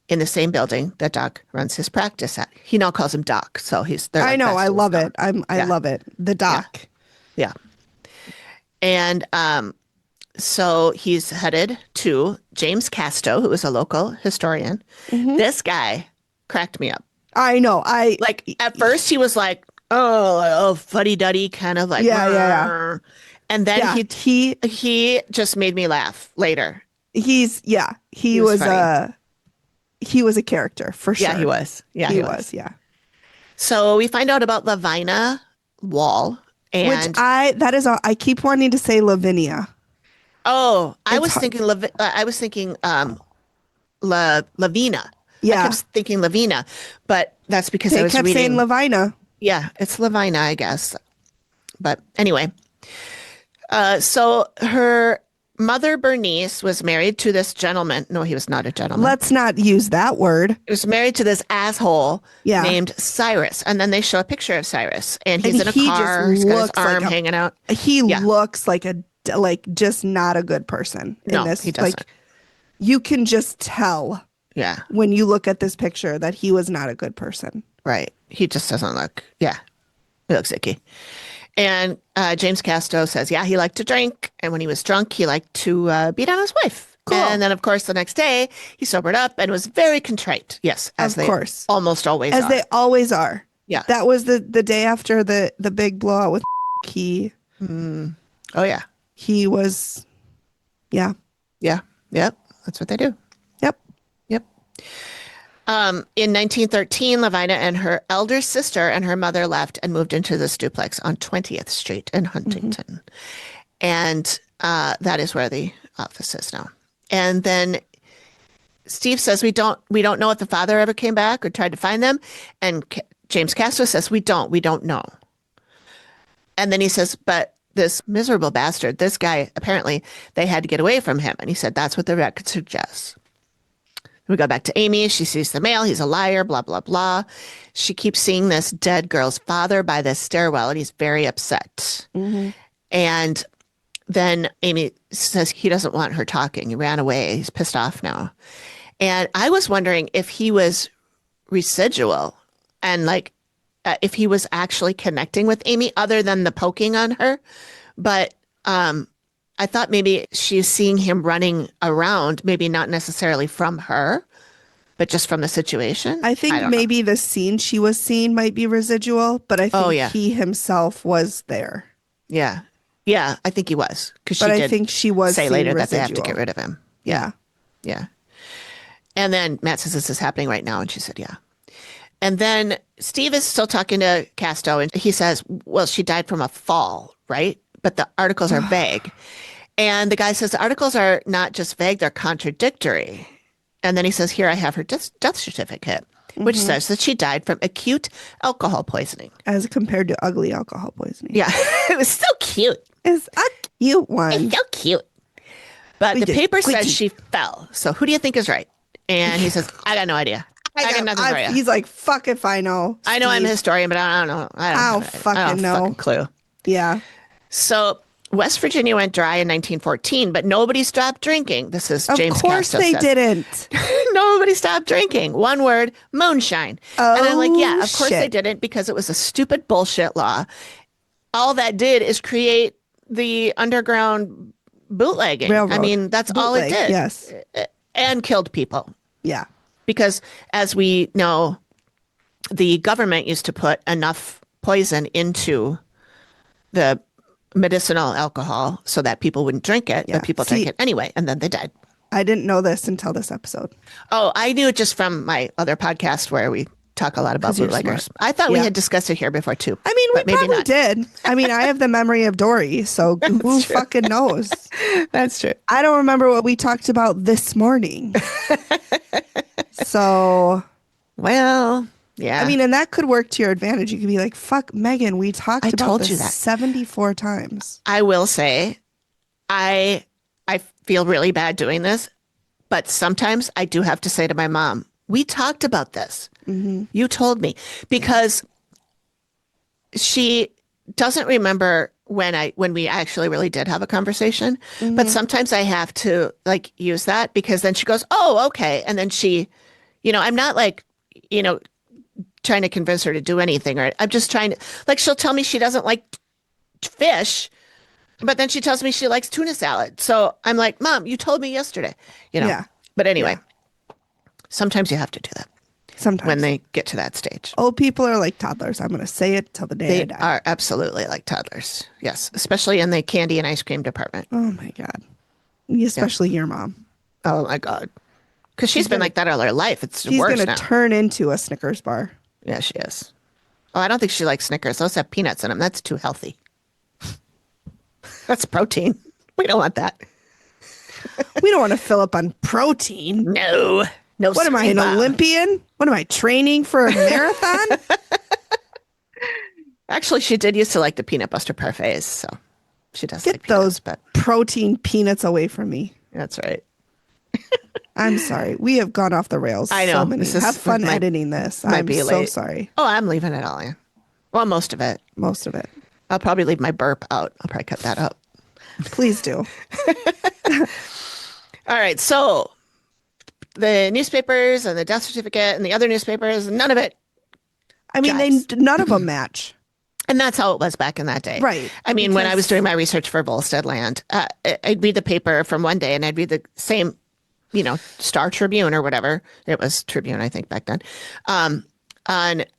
Speaker 3: in the same building that Doc runs his practice at. He now calls him Doc. So I know.
Speaker 2: I love it. I love it. The Doc.
Speaker 3: Yeah. And so he's headed to James Casto, who is a local historian. Mm-hmm. This guy cracked me up.
Speaker 2: I know.
Speaker 3: At first he was like, oh, fuddy-duddy, kind of like,
Speaker 2: yeah.
Speaker 3: And then he just made me laugh later. He
Speaker 2: was a character for sure.
Speaker 3: Yeah, he was. Yeah,
Speaker 2: he was. Yeah.
Speaker 3: So we find out about Lavina Wall, and
Speaker 2: I keep wanting to say Lavinia.
Speaker 3: Oh, I was thinking Lavina.
Speaker 2: Yeah.
Speaker 3: I kept thinking Lavina, but that's because I was
Speaker 2: kept
Speaker 3: reading.
Speaker 2: saying Lavina.
Speaker 3: Yeah, it's Lavina, I guess. But anyway, so her mother, Bernice, was married to this gentleman. No, he was not a gentleman.
Speaker 2: Let's not use that word.
Speaker 3: He was married to this asshole named Cyrus. And then they show a picture of Cyrus. And he's in a car. He's got his arm hanging out.
Speaker 2: He looks like just not a good person.
Speaker 3: No,
Speaker 2: in this.
Speaker 3: He doesn't.
Speaker 2: You can just tell when you look at this picture that he was not a good person.
Speaker 3: Right. He just doesn't look. Yeah. He looks icky. And James Casto says, he liked to drink. And when he was drunk, he liked to beat on his wife. Cool. And then, of course, the next day, he sobered up and was very contrite. Yes, as they almost always are.
Speaker 2: As they always are.
Speaker 3: Yeah.
Speaker 2: That was the day after the big blowout with he.
Speaker 3: Oh, yeah.
Speaker 2: He was,
Speaker 3: Yeah. Yep. That's what they do.
Speaker 2: Yep.
Speaker 3: In 1913, Lavina and her elder sister and her mother left and moved into this duplex on 20th Street in Huntington. Mm-hmm. And that is where the office is now. And then Steve says, we don't know if the father ever came back or tried to find them. And James Castro says, we don't know. And then he says, but this miserable bastard, this guy, apparently they had to get away from him. And he said, that's what the record suggests. We go back to Amy. She sees the mail. He's a liar, blah, blah, blah. She keeps seeing this dead girl's father by this stairwell, and he's very upset. Mm-hmm. And then Amy says he doesn't want her talking. He ran away. He's pissed off now. And I was wondering if he was residual and if he was actually connecting with Amy other than the poking on her. But I thought maybe she's seeing him running around, maybe not necessarily from her, but just from the situation.
Speaker 2: I think
Speaker 3: don't know.
Speaker 2: maybe the scene she was seeing might be residual, but I think
Speaker 3: yeah.
Speaker 2: he himself was there.
Speaker 3: Yeah. Yeah, I think he was. Because
Speaker 2: But
Speaker 3: she
Speaker 2: I
Speaker 3: did
Speaker 2: think she was
Speaker 3: say
Speaker 2: seeing
Speaker 3: later that they have to
Speaker 2: residual.
Speaker 3: get rid of him.
Speaker 2: Yeah.
Speaker 3: Yeah. And then Matt says, this is happening right now. And she said, yeah. And then Steve is still talking to Casto, and he says, well, she died from a fall, right? But the articles are vague. And the guy says, the articles are not just vague, they're contradictory. And then he says, here I have her death certificate, which says that she died from acute alcohol poisoning.
Speaker 2: As compared to ugly alcohol poisoning.
Speaker 3: Yeah, it was so cute.
Speaker 2: It's a cute one.
Speaker 3: It's so cute. But the paper says she fell. So who do you think is right? And he says, I got no idea. I got nothing for you.
Speaker 2: He's like, fuck if I know.
Speaker 3: I know I'm a
Speaker 2: Steve.
Speaker 3: historian, but I don't know.
Speaker 2: I don't fucking know.
Speaker 3: Fucking clue.
Speaker 2: Yeah.
Speaker 3: So West Virginia went dry in 1914, but nobody stopped drinking. This is
Speaker 2: Of
Speaker 3: James
Speaker 2: course
Speaker 3: Casto
Speaker 2: they
Speaker 3: says.
Speaker 2: didn't.
Speaker 3: Nobody stopped drinking. One word, moonshine.
Speaker 2: Oh,
Speaker 3: and I'm like, yeah, of course they
Speaker 2: shit.
Speaker 3: didn't, because it was a stupid bullshit law. All that did is create the underground bootlegging.
Speaker 2: Railroad.
Speaker 3: I mean, that's all it
Speaker 2: Bootleg,
Speaker 3: did.
Speaker 2: yes.
Speaker 3: And killed people.
Speaker 2: Yeah.
Speaker 3: Because as we know, the government used to put enough poison into the medicinal alcohol so that people wouldn't drink it,
Speaker 2: Yeah.
Speaker 3: but people
Speaker 2: See-
Speaker 3: drank it anyway, and then they died.
Speaker 2: I didn't know this until this episode.
Speaker 3: Oh, I knew it just from my other podcast where we talk a lot about
Speaker 2: 'Cause you're
Speaker 3: bootleggers.
Speaker 2: smart.
Speaker 3: I thought we
Speaker 2: Yeah.
Speaker 3: had discussed it here before too.
Speaker 2: I mean, we
Speaker 3: but maybe
Speaker 2: probably
Speaker 3: not.
Speaker 2: did. I mean, I have the memory of Dory, so who fucking knows?
Speaker 3: That's true.
Speaker 2: I don't remember what we talked about this morning. So,
Speaker 3: Well, yeah.
Speaker 2: I mean, and that could work to your advantage. You could be like, fuck, Megan, we talked
Speaker 3: I
Speaker 2: about
Speaker 3: told
Speaker 2: this
Speaker 3: you that.
Speaker 2: 74 times.
Speaker 3: I will say, I feel really bad doing this, but sometimes I do have to say to my mom, we talked about this. You told me, because she doesn't remember when we actually really did have a conversation. But sometimes I have to like use that, because then she goes, oh, okay. And then she, I'm not like, trying to convince her to do anything, or I'm just trying to, like, she'll tell me she doesn't like fish, but then she tells me she likes tuna salad. So I'm like, Mom, you told me yesterday,
Speaker 2: Yeah.
Speaker 3: But anyway, sometimes you have to do that
Speaker 2: Sometimes.
Speaker 3: when they get to that stage.
Speaker 2: Old people are like toddlers. I'm going to say it till the day I
Speaker 3: They
Speaker 2: die.
Speaker 3: are absolutely like toddlers. Yes. Especially in the candy and ice cream department.
Speaker 2: Oh my God. Especially your mom.
Speaker 3: Oh my God. Because she's been like that all her life. It's
Speaker 2: She's
Speaker 3: worse
Speaker 2: going
Speaker 3: now.
Speaker 2: to turn into a Snickers bar.
Speaker 3: Yeah, she is. Oh, I don't think she likes Snickers. Those have peanuts in them. That's too healthy. That's protein. We don't want that.
Speaker 2: We don't want to fill up on protein.
Speaker 3: No. No.
Speaker 2: What am I, an
Speaker 3: Bob.
Speaker 2: Olympian? What am I, training for a marathon?
Speaker 3: Actually, she did used to like the peanut butter parfaits, so she does
Speaker 2: Get
Speaker 3: like peanuts,
Speaker 2: those
Speaker 3: but
Speaker 2: protein peanuts away from me.
Speaker 3: that's right.
Speaker 2: I'm sorry. We have gone off the rails.
Speaker 3: I know.
Speaker 2: So many.
Speaker 3: This is-
Speaker 2: Have fun
Speaker 3: might-
Speaker 2: editing this.
Speaker 3: might
Speaker 2: I'm
Speaker 3: be
Speaker 2: so
Speaker 3: late.
Speaker 2: sorry.
Speaker 3: Oh, I'm leaving it all in. Well, most of it.
Speaker 2: Most of it.
Speaker 3: I'll probably leave my burp out. I'll probably cut that out.
Speaker 2: Please do.
Speaker 3: All right. So the newspapers and the death certificate and the other newspapers, none of it.
Speaker 2: I mean, none of them match.
Speaker 3: And that's how it was back in that day.
Speaker 2: Right.
Speaker 3: I mean, when I
Speaker 2: Because-
Speaker 3: was doing my research for Volstead Land, I'd read the paper from one day and I'd read the same, Star Tribune or whatever. It was Tribune, I think, back then. On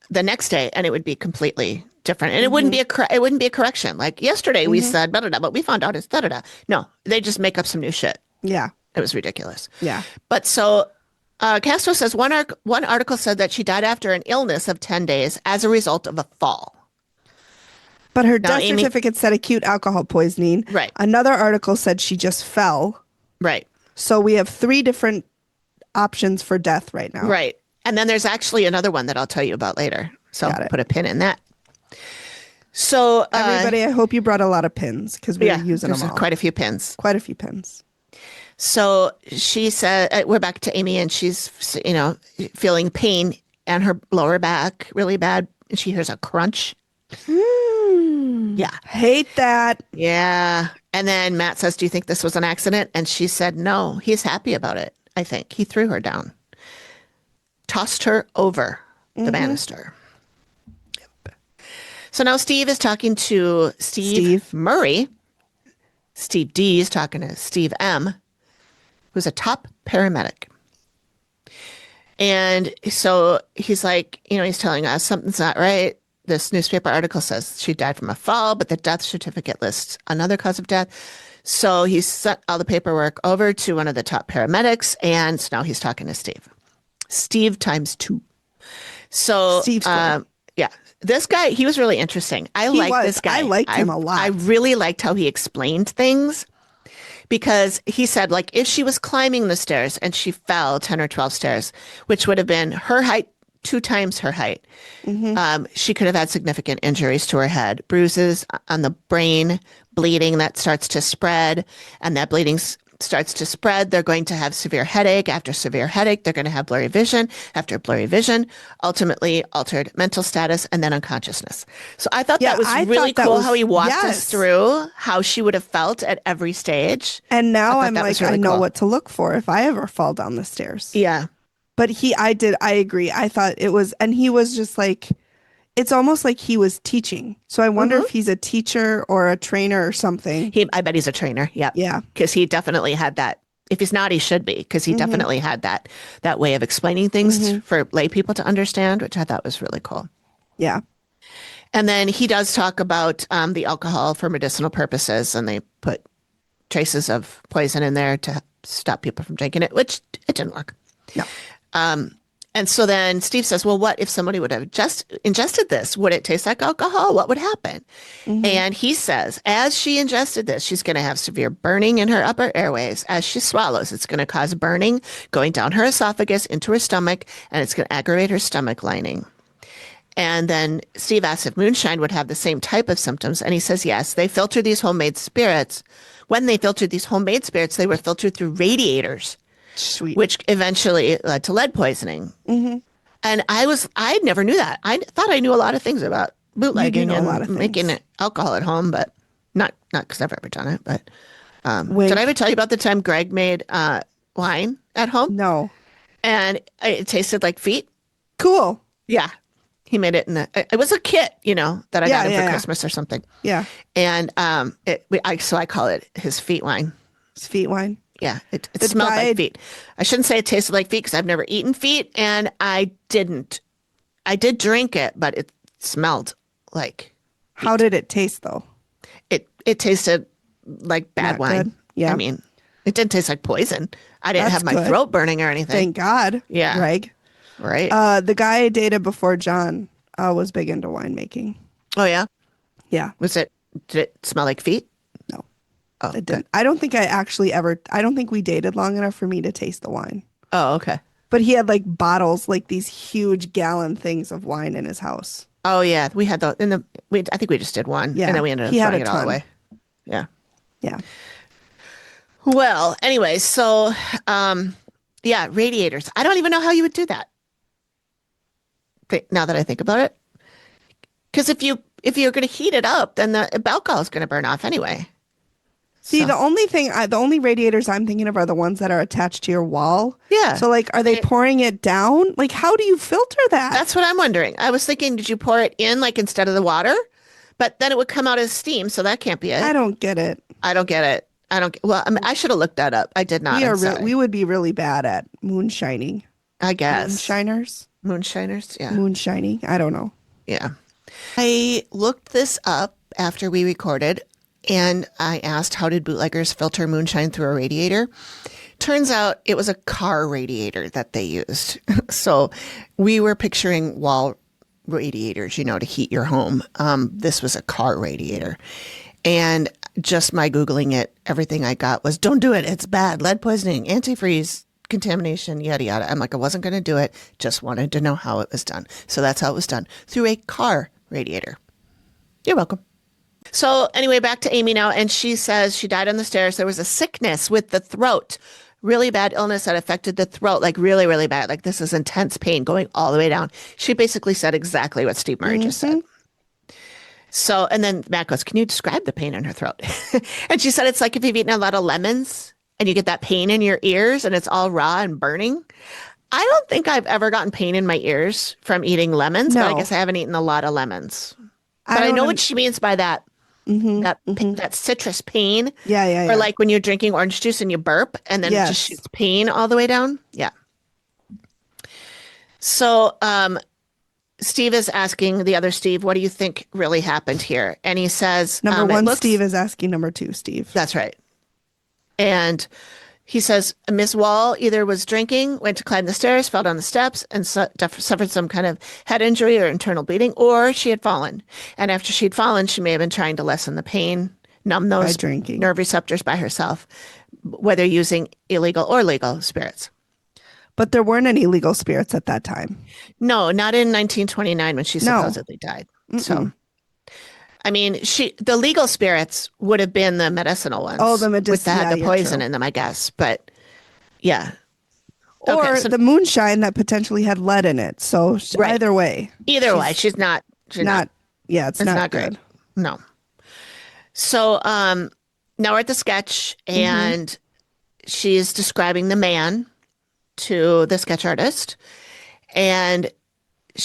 Speaker 3: the next day, and it would be completely different. And it wouldn't be it wouldn't be a correction. Like yesterday we said da da da, but we found out it's da da da. No, they just make up some new shit.
Speaker 2: Yeah.
Speaker 3: It was ridiculous.
Speaker 2: Yeah.
Speaker 3: But so Castro says one article said that she died after an illness of 10 days as a result of a fall.
Speaker 2: But her
Speaker 3: Now,
Speaker 2: death
Speaker 3: Amy-
Speaker 2: certificate said acute alcohol poisoning.
Speaker 3: Right.
Speaker 2: Another article said she just fell.
Speaker 3: Right.
Speaker 2: So we have 3 different options for death right now.
Speaker 3: Right. And then there's actually another one that I'll tell you about later. So
Speaker 2: Got it.
Speaker 3: put a pin in that. So
Speaker 2: Everybody, I hope you brought a lot of pins because we're using
Speaker 3: there's
Speaker 2: them all.
Speaker 3: quite a few pins.
Speaker 2: Quite a few pins.
Speaker 3: So she said, we're back to Amy, and she's, feeling pain in her lower back really bad. And she hears a crunch. Yeah.
Speaker 2: Hate that.
Speaker 3: Yeah. And then Matt says, do you think this was an accident? And she said, no, he's happy about it. I think he threw her down, tossed her over the banister. Yep. So now Steve is talking to Steve Murray. Steve D is talking to Steve M, who's a top paramedic. And so he's like, he's telling us something's not right. This newspaper article says she died from a fall, but the death certificate lists another cause of death. So he sent all the paperwork over to one of the top paramedics, and so now he's talking to Steve. Steve times 2. So,
Speaker 2: Steve squared.
Speaker 3: yeah, this guy, he was really interesting. I like this guy.
Speaker 2: I liked him a lot.
Speaker 3: I really liked how he explained things because he said, like, if she was climbing the stairs and she fell 10 or 12 stairs, which would have been her height, 2 times her height, she could have had significant injuries to her head, bruises on the brain, bleeding that starts to spread, and that bleeding starts to spread. They're going to have severe headache. After severe headache, they're going to have blurry vision. After blurry vision, ultimately altered mental status, and then unconsciousness. So I thought that was really cool how he walked us through how she would have felt at every stage.
Speaker 2: And now I'm like, really I know what to look for if I ever fall down the stairs.
Speaker 3: Yeah.
Speaker 2: But I agree. I thought it was, and he was just like, it's almost like he was teaching. So I wonder if he's a teacher or a trainer or something.
Speaker 3: I bet he's a trainer. Yeah.
Speaker 2: Yeah.
Speaker 3: Because he definitely had that. If he's not, he should be, because he definitely had that way of explaining things for lay people to understand, which I thought was really cool.
Speaker 2: Yeah.
Speaker 3: And then he does talk about the alcohol for medicinal purposes, and they put traces of poison in there to stop people from drinking it, which it didn't work.
Speaker 2: No.
Speaker 3: And so then Steve says, well, what if somebody would have just ingested this? Would it taste like alcohol? What would happen? And he says, as she ingested this, she's going to have severe burning in her upper airways. As she swallows, it's going to cause burning going down her esophagus into her stomach, and it's going to aggravate her stomach lining. And then Steve asks if moonshine would have the same type of symptoms. And he says, yes, they filtered these homemade spirits. When they filtered these homemade spirits, they were filtered through radiators.
Speaker 2: Sweet.
Speaker 3: Which eventually led to lead poisoning. And I never knew that. I thought I knew a lot of things about bootlegging and making alcohol at home, but not because I've ever done it. But did I ever tell you about the time Greg made wine at home?
Speaker 2: No.
Speaker 3: And it tasted like feet.
Speaker 2: Cool.
Speaker 3: Yeah. He made it it was a kit, that I got him for Christmas or something.
Speaker 2: Yeah.
Speaker 3: And so I call it his feet wine.
Speaker 2: His feet wine.
Speaker 3: Yeah, it smelled like feet. I shouldn't say it tasted like feet because I've never eaten feet, and I didn't. I did drink it, but it smelled like feet.
Speaker 2: How did it taste, though?
Speaker 3: It tasted like bad
Speaker 2: Not
Speaker 3: wine.
Speaker 2: good. Yeah.
Speaker 3: I mean, it didn't taste like poison. I didn't have my throat burning or anything.
Speaker 2: Thank God.
Speaker 3: Yeah.
Speaker 2: Greg.
Speaker 3: Right.
Speaker 2: The guy I dated before John was big into winemaking.
Speaker 3: Oh, yeah?
Speaker 2: Yeah.
Speaker 3: Did it smell like feet?
Speaker 2: No.
Speaker 3: Oh,
Speaker 2: It didn't. I don't think I don't think we dated long enough for me to taste the wine.
Speaker 3: Oh, okay.
Speaker 2: But he had like bottles, like these huge gallon things of wine in his house.
Speaker 3: Oh, yeah. We had I think we just did one.
Speaker 2: Yeah.
Speaker 3: And then we ended up throwing it all away. Yeah.
Speaker 2: Yeah.
Speaker 3: Well, anyway, so, yeah, radiators. I don't even know how you would do that. Now that I think about it. Because if you're going to heat it up, then the alcohol is going to burn off anyway.
Speaker 2: See, the only radiators I'm thinking of are the ones that are attached to your wall.
Speaker 3: Yeah.
Speaker 2: So, like, are they pouring it down? Like, how do you filter that?
Speaker 3: That's what I'm wondering. I was thinking, did you pour it in, like, instead of the water? But then it would come out as steam, so that can't be it.
Speaker 2: I don't get it.
Speaker 3: Well, I mean, I should have looked that up. I did not.
Speaker 2: We would be really bad at moonshining.
Speaker 3: I guess.
Speaker 2: Moonshiners,
Speaker 3: yeah.
Speaker 2: Moonshining. I don't know.
Speaker 3: Yeah. I looked this up after we recorded, and I asked, how did bootleggers filter moonshine through a radiator? Turns out it was a car radiator that they used. So we were picturing wall radiators, to heat your home. This was a car radiator. And just my Googling it, everything I got was, don't do it. It's bad. Lead poisoning, antifreeze, contamination, yada, yada. I'm like, I wasn't going to do it. Just wanted to know how it was done. So that's how it was done, through a car radiator. You're welcome. So anyway, back to Amy now. And she says she died on the stairs. There was a sickness with the throat, really bad illness that affected the throat, like really, really bad. Like this is intense pain going all the way down. She basically said exactly what Steve Murray just said. So, and then Matt goes, can you describe the pain in her throat? And she said, it's like if you've eaten a lot of lemons and you get that pain in your ears and it's all raw and burning. I don't think I've ever gotten pain in my ears from eating lemons, but I guess I haven't eaten a lot of lemons. But I know what she means by that. That citrus pain.
Speaker 2: Yeah.
Speaker 3: Or like when you're drinking orange juice and you burp and then it just shoots pain all the way down. Yeah. So Steve is asking the other Steve, what do you think really happened here? And he says,
Speaker 2: Number
Speaker 3: it
Speaker 2: one,
Speaker 3: looks,
Speaker 2: Steve is asking number two, Steve.
Speaker 3: that's right. And he says, Miss Wall either was drinking, went to climb the stairs, fell down the steps, and suffered some kind of head injury or internal bleeding, or she had fallen. And after she'd fallen, she may have been trying to lessen the pain, numb
Speaker 2: By
Speaker 3: those
Speaker 2: drinking.
Speaker 3: nerve receptors by herself, whether using illegal or legal spirits.
Speaker 2: But there weren't any legal spirits at that time.
Speaker 3: No, not in 1929 when she
Speaker 2: No.
Speaker 3: supposedly died. So, I mean, the legal spirits would have been the medicinal ones.
Speaker 2: Oh, the
Speaker 3: with
Speaker 2: yeah,
Speaker 3: the poison
Speaker 2: true.
Speaker 3: in them, I guess. But yeah.
Speaker 2: Or
Speaker 3: Okay, so
Speaker 2: the moonshine that potentially had lead in it. So
Speaker 3: Right.
Speaker 2: either way.
Speaker 3: either way, she's not.
Speaker 2: Yeah, it's not good.
Speaker 3: great. No. So now we're at the sketch, and she's describing the man to the sketch artist, and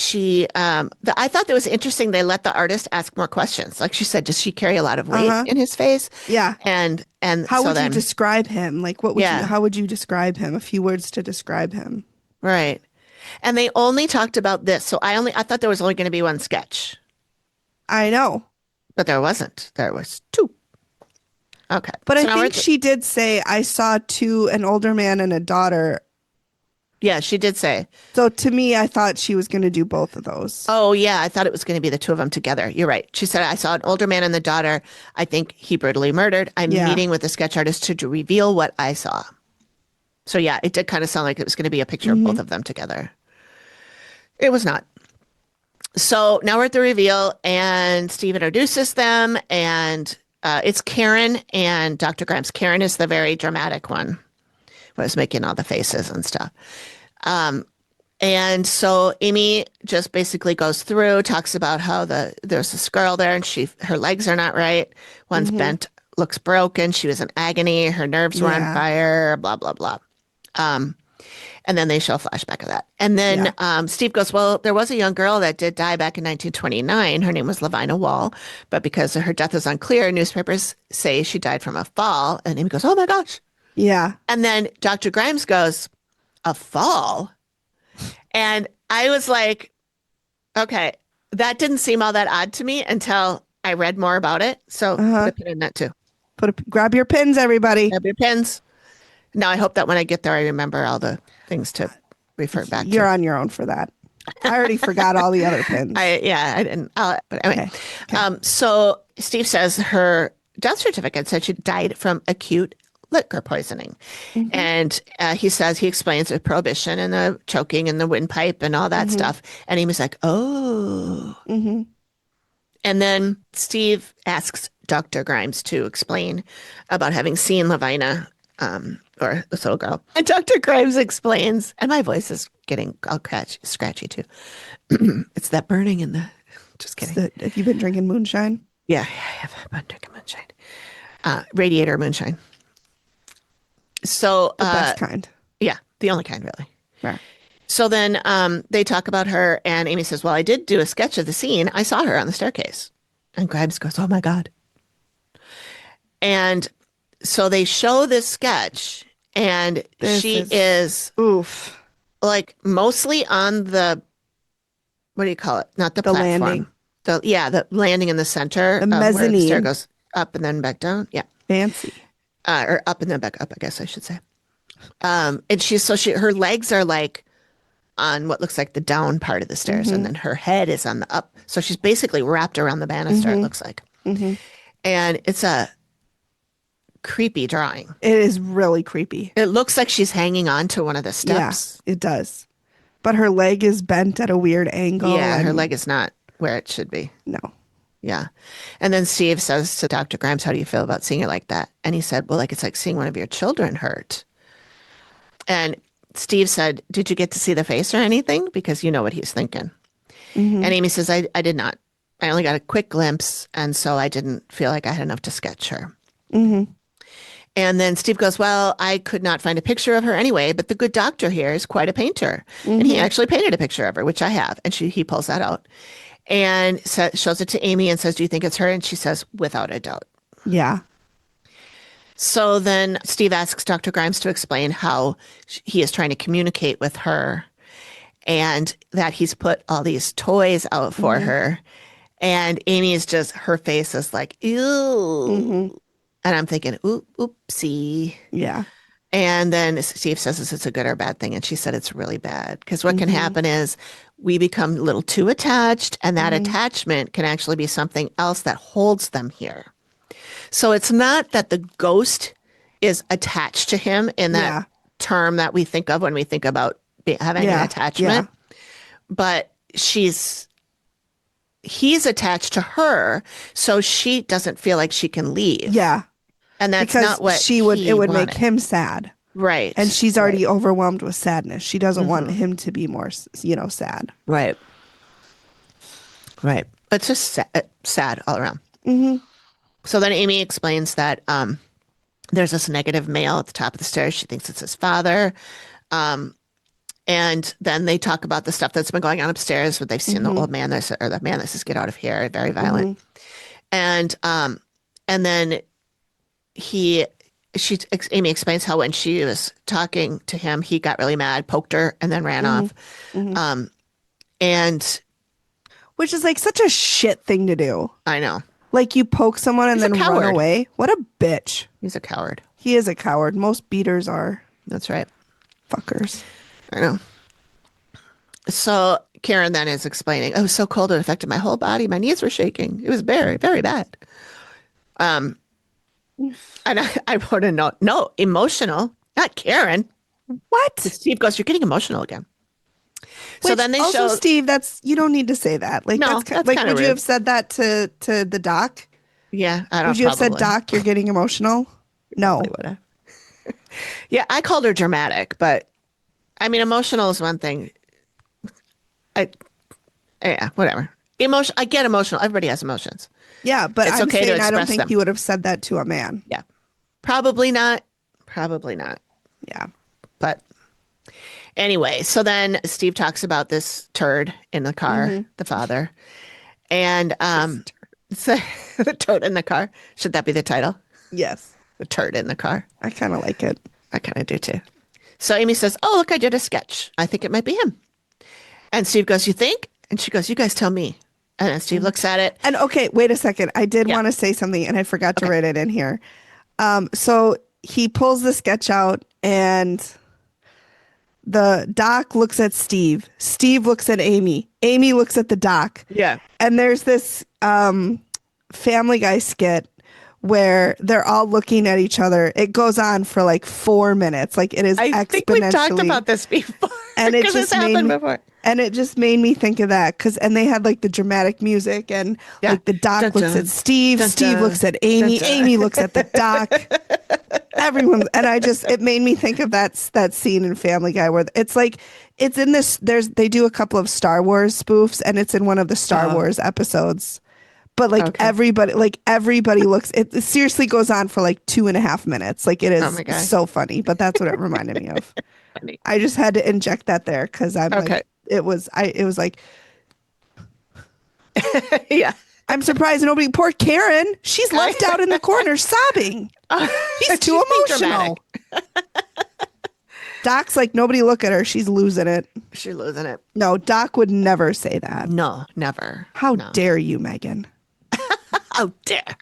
Speaker 3: I thought that was interesting. They let the artist ask more questions. Like she said, does she carry a lot of weight in his face?
Speaker 2: Yeah.
Speaker 3: And
Speaker 2: How
Speaker 3: so
Speaker 2: would
Speaker 3: then,
Speaker 2: you describe him? Like, how would you describe him? A few words to describe him.
Speaker 3: right? And they only talked about this. So I thought there was only going to be one sketch,
Speaker 2: I know.
Speaker 3: but there wasn't. There was two. Okay.
Speaker 2: But
Speaker 3: So
Speaker 2: I
Speaker 3: now we're
Speaker 2: think she did say, I saw an older man and a daughter.
Speaker 3: yeah, she did say.
Speaker 2: So to me, I thought she was going to do both of those.
Speaker 3: Oh, yeah. I thought it was going to be the two of them together. You're right. She said, I saw an older man and the daughter. I think he brutally murdered. I'm
Speaker 2: Yeah.
Speaker 3: meeting with the sketch artist to reveal what I saw. So, yeah, it did kind of sound like it was going to be a picture of both of them together. It was not. So now we're at the reveal, and Steve introduces them, and it's Karen and Dr. Grimes. Karen is the very dramatic one, was making all the faces and stuff. And so Amy just basically goes through, talks about how there's this girl there, and her legs are not right. One's bent, looks broken. She was in agony. Her nerves were on fire, blah, blah, blah. And then they show a flashback of that. And then Steve goes, well, there was a young girl that did die back in 1929. Her name was Lavina Wall. But because her death is unclear, newspapers say she died from a fall. And Amy goes, oh, my gosh.
Speaker 2: Yeah.
Speaker 3: And then Dr. Grimes goes, a fall? And I was like, okay, that didn't seem all that odd to me until I read more about it. So put a pin in that too.
Speaker 2: Grab your pins, everybody.
Speaker 3: Grab your pins. Now, I hope that when I get there, I remember all the things to refer back to.
Speaker 2: You're on your own for that. I already forgot all the other pins.
Speaker 3: I didn't. But anyway, so Steve says her death certificate said she died from acute liquor poisoning. And he explains the prohibition and the choking and the windpipe and all that stuff. And he was like, oh. And then Steve asks Dr. Grimes to explain about having seen Lavina, or this little girl. And Dr. Grimes explains, and my voice is getting all scratchy too. It's that burning in the, just kidding.
Speaker 2: Have you been drinking moonshine?
Speaker 3: Yeah, I have been drinking moonshine. Radiator moonshine. So
Speaker 2: The best kind.
Speaker 3: yeah, the only kind really.
Speaker 2: Right.
Speaker 3: So then they talk about her, and Amy says, well, I did do a sketch of the scene. I saw her on the staircase. And Grimes goes, oh my God. And so they show this sketch, and she is
Speaker 2: oof,
Speaker 3: like mostly on the, what do you call it? Not the platform.
Speaker 2: landing.
Speaker 3: The landing in the center.
Speaker 2: The
Speaker 3: Where the
Speaker 2: mezzanine.
Speaker 3: stair goes up and then back down. Yeah.
Speaker 2: Fancy.
Speaker 3: Or up and then back up, I guess I should say. And her legs are like on what looks like the down part of the stairs, and then her head is on the up. So she's basically wrapped around the banister, it looks like. And it's a creepy drawing.
Speaker 2: It is really creepy.
Speaker 3: It looks like she's hanging on to one of the steps.
Speaker 2: Yeah, it does. But her leg is bent at a weird angle.
Speaker 3: Yeah, her leg is not where it should be.
Speaker 2: No.
Speaker 3: Yeah. And then Steve says to Dr. Grimes, how do you feel about seeing her like that? And he said, well, it's like seeing one of your children hurt. And Steve said, did you get to see the face or anything? Because you know what he's thinking. And Amy says, I did not. I only got a quick glimpse, and so I didn't feel like I had enough to sketch her. And then Steve goes, well, I could not find a picture of her anyway, but the good doctor here is quite a painter. And he actually painted a picture of her, which I have. And he pulls that out and shows it to Amy and says, do you think it's her? And she says, without a doubt.
Speaker 2: Yeah.
Speaker 3: So then Steve asks Dr. Grimes to explain how he is trying to communicate with her. and that he's put all these toys out for her. And Amy is just, her face is like, ew. And I'm thinking, oopsie.
Speaker 2: Yeah.
Speaker 3: And then Steve says, is this a good or bad thing? And she said, it's really bad. Because what can happen is we become a little too attached, and that attachment can actually be something else that holds them here. So it's not that the ghost is attached to him in that term that we think of when we think about having an attachment, but he's attached to her, so she doesn't feel like she can leave.
Speaker 2: Yeah.
Speaker 3: And that's
Speaker 2: because
Speaker 3: not what
Speaker 2: it would
Speaker 3: wanted.
Speaker 2: make him sad.
Speaker 3: Right.
Speaker 2: And she's already overwhelmed with sadness. She doesn't want him to be more, sad.
Speaker 3: Right. Right. It's just sad all around. So then Amy explains that there's this negative male at the top of the stairs. She thinks it's his father. And then they talk about the stuff that's been going on upstairs, where they've seen the old man or the man that says, get out of here, very violent. And then Amy explains how when she was talking to him, he got really mad, poked her, and then ran off. And
Speaker 2: which is like such a shit thing to do.
Speaker 3: I know.
Speaker 2: Like, you poke someone and
Speaker 3: He's a
Speaker 2: then run
Speaker 3: coward.
Speaker 2: away. What a bitch.
Speaker 3: He's a coward.
Speaker 2: He is a coward. Most beaters are
Speaker 3: That's right.
Speaker 2: fuckers.
Speaker 3: I know. So Karen then is explaining, it was so cold it affected my whole body. My knees were shaking. It was very, very bad. And I wrote a note. No, emotional, not Karen.
Speaker 2: What?
Speaker 3: Steve goes, you're getting emotional again. So
Speaker 2: Which,
Speaker 3: then they
Speaker 2: also,
Speaker 3: show
Speaker 2: Steve, you don't need to say that. Like,
Speaker 3: No,
Speaker 2: that's
Speaker 3: that's
Speaker 2: like,
Speaker 3: kinda
Speaker 2: would you
Speaker 3: rude.
Speaker 2: have said that to the doc?
Speaker 3: Yeah, I don't.
Speaker 2: Would you have said,
Speaker 3: probably.
Speaker 2: Doc, you're getting emotional? No.
Speaker 3: Probably would have. Yeah, I called her dramatic, but I mean, emotional is one thing. Yeah, whatever. Emotion. I get emotional. Everybody has emotions.
Speaker 2: Yeah, but
Speaker 3: It's
Speaker 2: I'm
Speaker 3: okay to
Speaker 2: saying I don't
Speaker 3: express
Speaker 2: think
Speaker 3: them.
Speaker 2: you would have said that to a man.
Speaker 3: Yeah, probably not. Probably not.
Speaker 2: Yeah.
Speaker 3: But anyway, so then Steve talks about this turd in the car, the father, and so the turd in the car. Should that be the title?
Speaker 2: Yes.
Speaker 3: The turd in the car.
Speaker 2: I kind of like it.
Speaker 3: I kind of do too. So Amy says, "Oh, look, I did a sketch. I think it might be him." And Steve goes, "You think?" And she goes, "You guys tell me." And then Steve looks at it.
Speaker 2: And okay, wait a second. I did
Speaker 3: Yeah.
Speaker 2: want to say something and I forgot to write it in here. So he pulls the sketch out and the doc looks at Steve. Steve looks at Amy. Amy looks at the doc.
Speaker 3: Yeah.
Speaker 2: And there's this Family Guy skit where they're all looking at each other. It goes on for like 4 minutes. Like, it is
Speaker 3: I think we've talked about this before.
Speaker 2: And it
Speaker 3: because
Speaker 2: just
Speaker 3: it's happened
Speaker 2: made
Speaker 3: before.
Speaker 2: And it just made me think of that and they had like the dramatic music and like the doc
Speaker 3: Dun,
Speaker 2: looks
Speaker 3: dun.
Speaker 2: at Steve,
Speaker 3: Dun,
Speaker 2: Steve
Speaker 3: dun.
Speaker 2: looks at Amy,
Speaker 3: Dun, dun.
Speaker 2: Amy looks at the doc. Everyone, and it made me think of that scene in Family Guy where it's like it's in this. They do a couple of Star Wars spoofs and it's in one of the Star Wars episodes. But like everybody looks. It seriously goes on for like 2.5 minutes. Like, it is
Speaker 3: my God.
Speaker 2: so funny. But that's what it reminded me of.
Speaker 3: Funny.
Speaker 2: I just had to inject that there because I'm like, it was like,
Speaker 3: Yeah.
Speaker 2: I'm surprised nobody. Poor Karen, she's left out in the corner sobbing. She's too
Speaker 3: She's being
Speaker 2: emotional. Doc's like, nobody look at her. She's losing it.
Speaker 3: She's losing it.
Speaker 2: No, Doc would never say that.
Speaker 3: No, never.
Speaker 2: How
Speaker 3: No.
Speaker 2: dare you, Megan?
Speaker 3: How dare.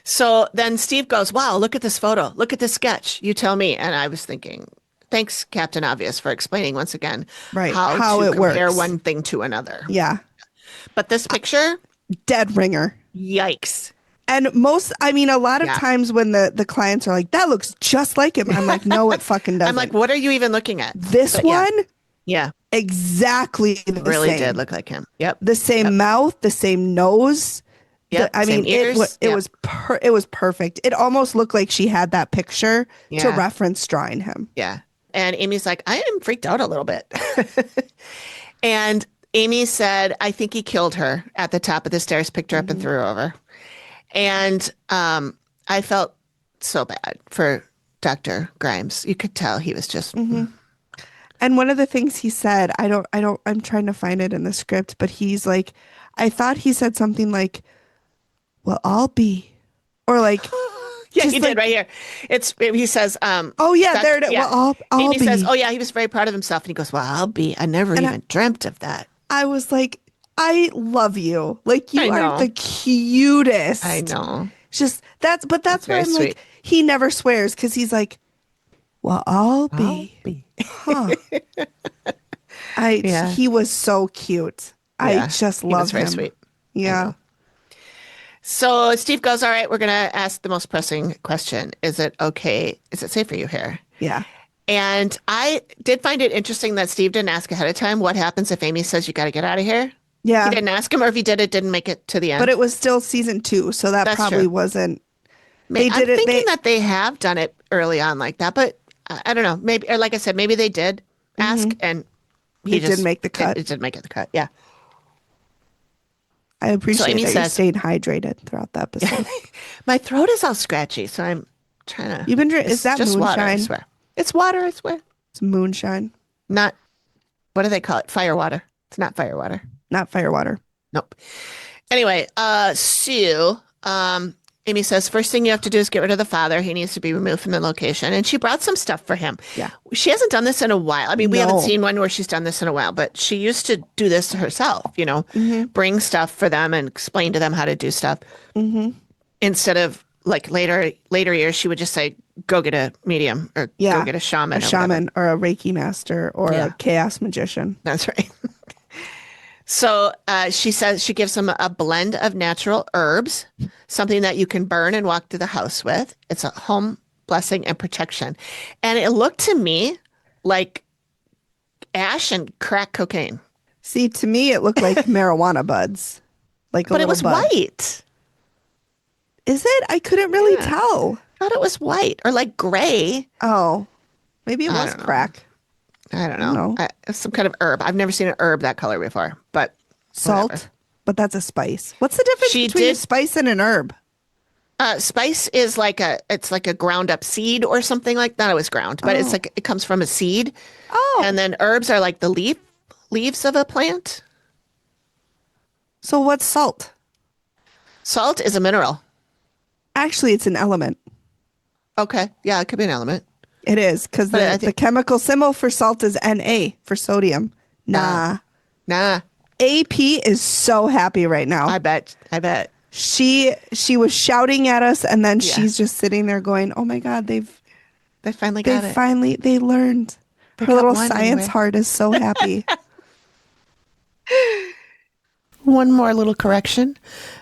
Speaker 3: So then Steve goes, wow, look at this photo. Look at this sketch. You tell me. And I was thinking, thanks, Captain Obvious, for explaining once again how to
Speaker 2: it
Speaker 3: compare
Speaker 2: works.
Speaker 3: one thing to another.
Speaker 2: Yeah.
Speaker 3: But this picture,
Speaker 2: Dead ringer.
Speaker 3: yikes.
Speaker 2: And a lot of times when the clients are like, that looks just like him. I'm like, no, it fucking doesn't.
Speaker 3: I'm like, what are you even looking at?
Speaker 2: This
Speaker 3: But
Speaker 2: one,
Speaker 3: yeah,
Speaker 2: exactly the
Speaker 3: really
Speaker 2: same.
Speaker 3: did look like him. Yep.
Speaker 2: The same mouth, the same nose.
Speaker 3: Yep, same ears.
Speaker 2: It was perfect. It almost looked like she had that picture to
Speaker 3: Yeah.
Speaker 2: reference drawing him.
Speaker 3: Yeah. And Amy's like, I am freaked out a little bit. And Amy said, I think he killed her at the top of the stairs, picked her up and threw her over. And I felt so bad for Dr. Grimes. You could tell he was just
Speaker 2: And one of the things he said, I'm trying to find it in the script, but he's like, I thought he said something like, well, I'll be, or like,
Speaker 3: Yeah,
Speaker 2: Just
Speaker 3: he
Speaker 2: like,
Speaker 3: did right here. He says,
Speaker 2: oh yeah, there it is.
Speaker 3: yeah.
Speaker 2: Well, I'll
Speaker 3: Amy
Speaker 2: be.
Speaker 3: says, oh yeah, he was very proud of himself. And he goes, well, I'll be. I never
Speaker 2: And
Speaker 3: even dreamt of that.
Speaker 2: I was like, I love you. Like you
Speaker 3: I
Speaker 2: are
Speaker 3: know.
Speaker 2: the cutest.
Speaker 3: I know.
Speaker 2: Just but
Speaker 3: It's
Speaker 2: that's where
Speaker 3: very
Speaker 2: I'm
Speaker 3: sweet.
Speaker 2: like, he never swears because he's like, well, I'll be. Huh.
Speaker 3: Yeah.
Speaker 2: He was so cute. I
Speaker 3: Yeah.
Speaker 2: just
Speaker 3: He was
Speaker 2: love
Speaker 3: very
Speaker 2: him.
Speaker 3: sweet. I
Speaker 2: Yeah.
Speaker 3: know. So Steve goes, all right, we're going to ask the most pressing question. Is it okay? Is it safe for you here?
Speaker 2: Yeah.
Speaker 3: And I did find it interesting that Steve didn't ask ahead of time what happens if Amy says you got to get out of here.
Speaker 2: Yeah.
Speaker 3: He didn't ask him, or if he did, it didn't make it to the end.
Speaker 2: But it was still season 2, so that
Speaker 3: That's
Speaker 2: probably
Speaker 3: true.
Speaker 2: wasn't.
Speaker 3: I'm
Speaker 2: Did it.
Speaker 3: thinking that they have done it early on like that, but I don't know. Maybe, or like I said, maybe they did ask and
Speaker 2: It didn't make the cut.
Speaker 3: It didn't make it the cut. Yeah.
Speaker 2: I appreciate
Speaker 3: Amy
Speaker 2: that you
Speaker 3: says-
Speaker 2: stayed hydrated throughout the episode.
Speaker 3: My throat is all scratchy, so I'm trying to.
Speaker 2: You've been drinking. Is
Speaker 3: It's
Speaker 2: that
Speaker 3: just water? I
Speaker 2: moonshine?
Speaker 3: swear. It's water. I swear.
Speaker 2: It's moonshine,
Speaker 3: Not. What do they call it? Fire water. It's not fire water.
Speaker 2: not firewater.
Speaker 3: Nope. Anyway, Sue, Amy says, first thing you have to do is get rid of the father. He needs to be removed from the location. And she brought some stuff for him.
Speaker 2: Yeah.
Speaker 3: She hasn't done this in a while. I mean, we
Speaker 2: No.
Speaker 3: haven't seen one where she's done this in a while, but she used to do this herself, bring stuff for them and explain to them how to do stuff. Instead of like later years, she would just say, go get a medium or
Speaker 2: Yeah.
Speaker 3: go get a shaman.
Speaker 2: A
Speaker 3: or whatever.
Speaker 2: shaman or a Reiki master or
Speaker 3: Yeah.
Speaker 2: a chaos magician.
Speaker 3: That's right. So she says she gives them a blend of natural herbs, something that you can burn and walk through the house with. It's a home blessing and protection. And it looked to me like ash and crack cocaine.
Speaker 2: See, to me, it looked like marijuana buds. Like a
Speaker 3: But it
Speaker 2: little
Speaker 3: was
Speaker 2: bud.
Speaker 3: white.
Speaker 2: Is it? I couldn't really
Speaker 3: Yeah.
Speaker 2: tell.
Speaker 3: I thought it was white or like gray.
Speaker 2: Oh, maybe it
Speaker 3: I
Speaker 2: was
Speaker 3: don't know.
Speaker 2: crack.
Speaker 3: I don't
Speaker 2: I don't
Speaker 3: know.
Speaker 2: know.
Speaker 3: It's some kind of herb. I've never seen an herb that color before, but
Speaker 2: Salt,
Speaker 3: whatever.
Speaker 2: but that's a spice. What's the difference
Speaker 3: She
Speaker 2: between a
Speaker 3: did-
Speaker 2: spice and an herb?
Speaker 3: Spice is it's like a ground up seed or something like that. It was ground, but it's like it comes from a seed.
Speaker 2: Oh,
Speaker 3: And then herbs are like the leaves of a plant.
Speaker 2: so what's salt?
Speaker 3: Salt is a mineral.
Speaker 2: Actually, it's an element.
Speaker 3: Okay. Yeah, it could be an element.
Speaker 2: It is because
Speaker 3: But I
Speaker 2: the
Speaker 3: think-
Speaker 2: chemical symbol for salt is Na for sodium. Nah.
Speaker 3: Nah,
Speaker 2: AP is so happy right now.
Speaker 3: I bet.
Speaker 2: She was shouting at us, and then
Speaker 3: Yeah.
Speaker 2: she's just sitting there going, "Oh my God,
Speaker 3: They finally got it.
Speaker 2: they learned."
Speaker 3: They
Speaker 2: Her
Speaker 3: got
Speaker 2: little
Speaker 3: one
Speaker 2: science
Speaker 3: anyway.
Speaker 2: heart is so happy.
Speaker 3: One more little correction.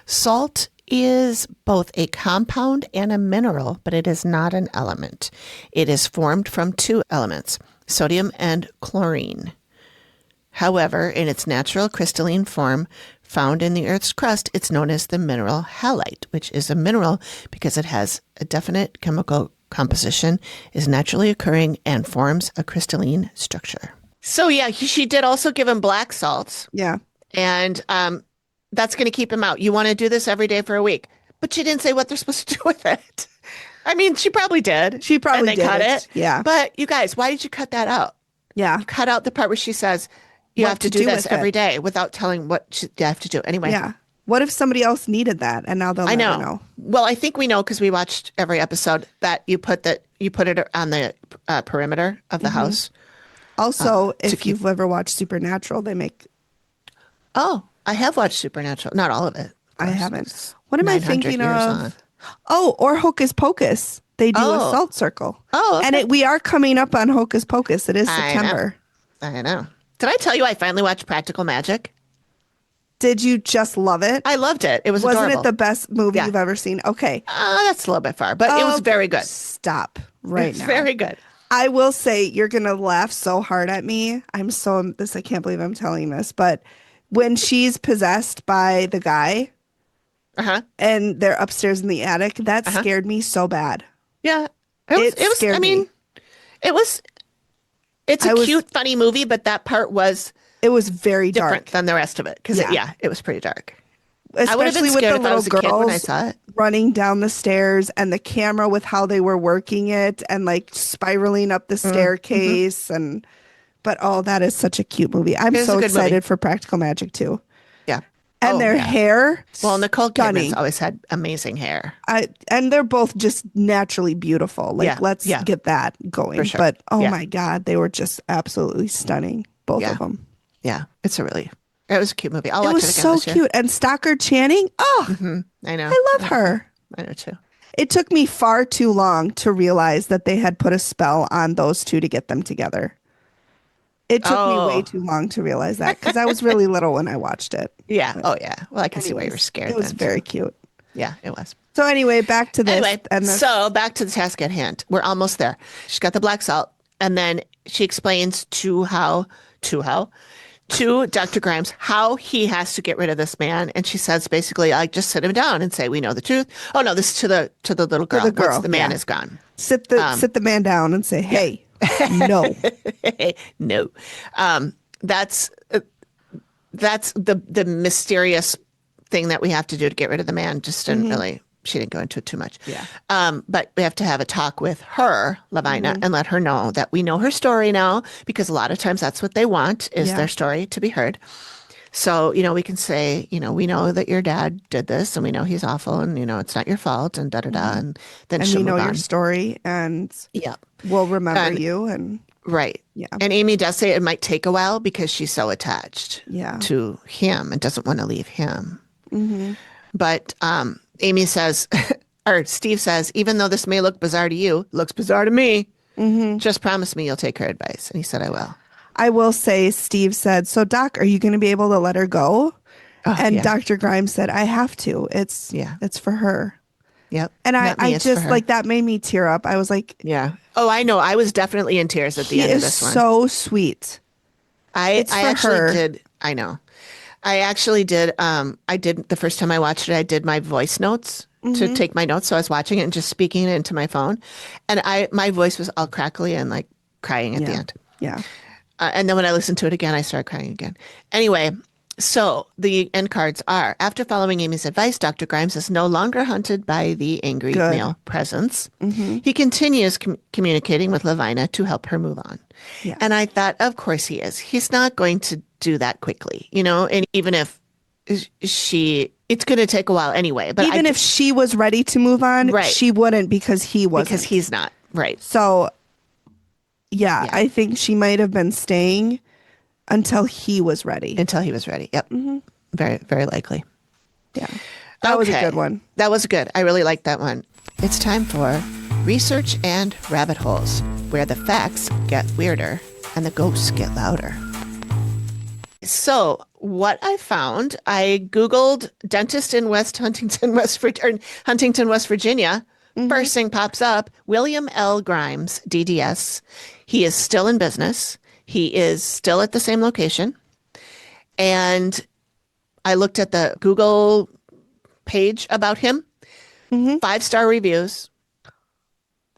Speaker 3: Salt is both a compound and a mineral, but it is not an element. It is formed from two elements, sodium and chlorine. However, in its natural crystalline form found in the Earth's crust, it's known as the mineral halite, which is a mineral because it has a definite chemical composition, is naturally occurring, and forms a crystalline structure. So yeah, she did also give him black salts.
Speaker 2: Yeah.
Speaker 3: And that's going to keep him out. You want to do this every day for a week. But she didn't say what they're supposed to do with it. I mean, she probably did.
Speaker 2: She probably
Speaker 3: and they
Speaker 2: did
Speaker 3: cut it.
Speaker 2: Yeah.
Speaker 3: But you guys, why did you cut that out?
Speaker 2: Yeah.
Speaker 3: Cut out the part where she says you
Speaker 2: What
Speaker 3: have to
Speaker 2: to
Speaker 3: do
Speaker 2: do
Speaker 3: this
Speaker 2: with
Speaker 3: every
Speaker 2: it.
Speaker 3: day without telling what you have to do. Anyway,
Speaker 2: Yeah. What if somebody else needed that and now they'll
Speaker 3: I
Speaker 2: never
Speaker 3: know.
Speaker 2: know?
Speaker 3: Well, I think we know because we watched every episode that you put it on the perimeter of the house.
Speaker 2: Also, if
Speaker 3: keep-
Speaker 2: you've ever watched Supernatural, they make.
Speaker 3: Oh, I have watched Supernatural. Not all of it.
Speaker 2: I haven't. What am I
Speaker 3: 900
Speaker 2: thinking
Speaker 3: years
Speaker 2: of?
Speaker 3: on.
Speaker 2: Oh, or Hocus Pocus. They do a
Speaker 3: Oh.
Speaker 2: salt circle.
Speaker 3: Oh, okay.
Speaker 2: And we are coming up on Hocus Pocus. It is
Speaker 3: I know.
Speaker 2: September.
Speaker 3: I know. Did I tell you I finally watched Practical Magic?
Speaker 2: Did you just love it?
Speaker 3: I loved it. It was
Speaker 2: Wasn't
Speaker 3: adorable.
Speaker 2: it the best movie
Speaker 3: Yeah.
Speaker 2: you've ever seen? Okay.
Speaker 3: That's a little bit far, but it was
Speaker 2: Oh,
Speaker 3: very good.
Speaker 2: Stop right
Speaker 3: It's
Speaker 2: now.
Speaker 3: very good.
Speaker 2: I will say you're gonna laugh so hard at me. I can't believe I'm telling this, but when she's possessed by the guy
Speaker 3: Uh-huh.
Speaker 2: and they're upstairs in the attic, that scared me so bad.
Speaker 3: Yeah.
Speaker 2: It
Speaker 3: was
Speaker 2: scared
Speaker 3: I mean,
Speaker 2: me.
Speaker 3: it's a cute, funny movie, but that part was
Speaker 2: It was very
Speaker 3: different
Speaker 2: dark,
Speaker 3: than the rest of it. Because
Speaker 2: Yeah.
Speaker 3: it was pretty dark. I would have been
Speaker 2: especially with
Speaker 3: scared
Speaker 2: the
Speaker 3: if I was
Speaker 2: little
Speaker 3: a kid when I
Speaker 2: girls
Speaker 3: saw it.
Speaker 2: running down the stairs and the camera with how they were working it and like spiraling up the staircase but that is such a cute movie. I'm
Speaker 3: It is
Speaker 2: so
Speaker 3: a good movie.
Speaker 2: excited for Practical Magic too.
Speaker 3: Yeah.
Speaker 2: And their hair,
Speaker 3: Well, Nicole Kidman's
Speaker 2: stunning.
Speaker 3: always had amazing hair.
Speaker 2: And they're both just naturally beautiful. Like,
Speaker 3: Yeah,
Speaker 2: let's
Speaker 3: yeah.
Speaker 2: get that going.
Speaker 3: For sure.
Speaker 2: But oh
Speaker 3: Yeah.
Speaker 2: my God, they were just absolutely stunning, both
Speaker 3: Yeah.
Speaker 2: of them.
Speaker 3: Yeah. It was a cute movie. I'll
Speaker 2: It
Speaker 3: watch
Speaker 2: was
Speaker 3: it again
Speaker 2: so
Speaker 3: this year.
Speaker 2: cute. And Stockard Channing, oh,
Speaker 3: I know.
Speaker 2: I love her.
Speaker 3: I know too.
Speaker 2: It took me far too long to realize that they had put a spell on those two to get them together. It took me way
Speaker 3: Oh,
Speaker 2: too long to realize that because I was really little when I watched it.
Speaker 3: yeah.
Speaker 2: But
Speaker 3: Oh, yeah. Well, I can see why you were
Speaker 2: anyways,
Speaker 3: scared
Speaker 2: it was
Speaker 3: then,
Speaker 2: very
Speaker 3: too.
Speaker 2: cute.
Speaker 3: Yeah, it was.
Speaker 2: So anyway, back to this.
Speaker 3: Anyway,
Speaker 2: And
Speaker 3: so back to the task at hand. We're almost there. She's got the black salt, and then she explains to Dr. Grimes how he has to get rid of this man. And she says basically, like, just sit him down and say, "We know the truth." Oh no, this is to the little girl.
Speaker 2: the girl,
Speaker 3: Once the man
Speaker 2: yeah.
Speaker 3: is gone.
Speaker 2: sit the man down and say, "Hey, no."
Speaker 3: No. That's the mysterious thing that we have to do to get rid of the man. Just didn't really, she didn't go into it too much.
Speaker 2: Yeah.
Speaker 3: But we have to have a talk with her, Lavina, and let her know that we know her story now, because a lot of times that's what they want is
Speaker 2: Yeah.
Speaker 3: their story to be heard. So, we can say, we know that your dad did this and we know he's awful and, it's not your fault and da-da-da. And then
Speaker 2: And
Speaker 3: she'll
Speaker 2: we know
Speaker 3: move
Speaker 2: your
Speaker 3: on.
Speaker 2: story and
Speaker 3: Yeah.
Speaker 2: we'll remember
Speaker 3: And-
Speaker 2: you. And
Speaker 3: Right.
Speaker 2: Yeah.
Speaker 3: And Amy does say it might take a while because she's so attached
Speaker 2: Yeah.
Speaker 3: to him and doesn't want to leave him. But Amy says, or Steve says, even though this may look bizarre to you, it looks bizarre to me. Just promise me you'll take her advice. And he said, I will.
Speaker 2: I will say, Steve said, "So Doc, are you going to be able to let her go?"
Speaker 3: Oh,
Speaker 2: And
Speaker 3: yeah.
Speaker 2: Dr. Grimes said, "I have to. It's for her."
Speaker 3: Yep.
Speaker 2: And
Speaker 3: Not me,
Speaker 2: I
Speaker 3: it's for
Speaker 2: just
Speaker 3: her.
Speaker 2: like that made me tear up. I was like,
Speaker 3: Yeah. Oh, I know. I was definitely in tears at the
Speaker 2: he
Speaker 3: end of
Speaker 2: is
Speaker 3: this one.
Speaker 2: so sweet.
Speaker 3: I
Speaker 2: for
Speaker 3: actually
Speaker 2: her.
Speaker 3: did. I know. I actually did. I did the first time I watched it. I did my voice notes to take my notes. So I was watching it and just speaking it into my phone, and my voice was all crackly and like crying at the end.
Speaker 2: Yeah.
Speaker 3: And then when I listened to it again, I started crying again. Anyway, so the end cards are: after following Amy's advice, Dr. Grimes is no longer hunted by the angry
Speaker 2: Good.
Speaker 3: male presence. He continues communicating with Lavina to help her move on.
Speaker 2: Yeah.
Speaker 3: And I thought, of course he is. He's not going to do that quickly, and even if it's going to take a while anyway. But
Speaker 2: Even if she was ready to move on,
Speaker 3: Right.
Speaker 2: she wouldn't because he wasn't.
Speaker 3: because he's not. Right.
Speaker 2: So, yeah, I think she might have been staying until he was ready.
Speaker 3: Until he was ready. Yep. Very, very likely.
Speaker 2: Yeah. That was a
Speaker 3: Okay.
Speaker 2: good one.
Speaker 3: That was good. I really liked that one. It's time for Research and Rabbit Holes, where the facts get weirder and the ghosts get louder. So, what I found, I Googled dentist in Huntington, West Virginia. First thing pops up, William L. Grimes, DDS. He is still in business. He is still at the same location. And I looked at the Google page about him. 5-star reviews.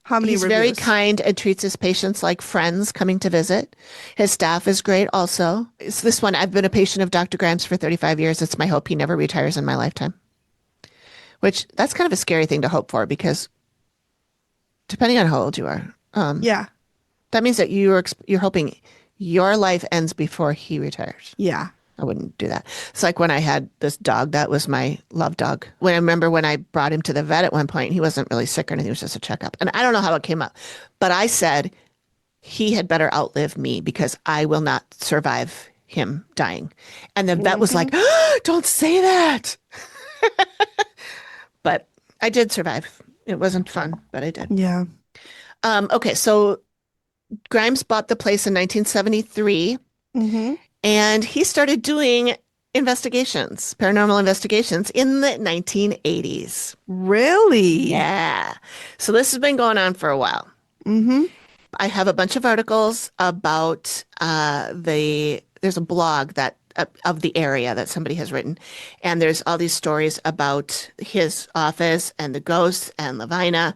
Speaker 2: How many
Speaker 3: He's
Speaker 2: reviews?
Speaker 3: very kind and treats his patients like friends coming to visit. His staff is great also. It's this one. I've been a patient of Dr. Grimes for 35 years. It's my hope he never retires in my lifetime. Which, that's kind of a scary thing to hope for because depending on how old you are,
Speaker 2: Yeah.
Speaker 3: that means that you're hoping your life ends before he retires.
Speaker 2: Yeah.
Speaker 3: I wouldn't do that. It's like when I had this dog that was my love dog. When I remember when I brought him to the vet at one point, he wasn't really sick or anything. It was just a checkup. And I don't know how it came up, but I said he had better outlive me because I will not survive him dying. And the vet was like, don't say that. But I did survive. It wasn't fun, but I did.
Speaker 2: Yeah.
Speaker 3: Okay, so Grimes bought the place in 1973. And he started doing paranormal investigations in the 1980s.
Speaker 2: Really?
Speaker 3: Yeah. So this has been going on for a while. I have a bunch of articles about there's a blog that of the area that somebody has written. And there's all these stories about his office and the ghosts and Lavina.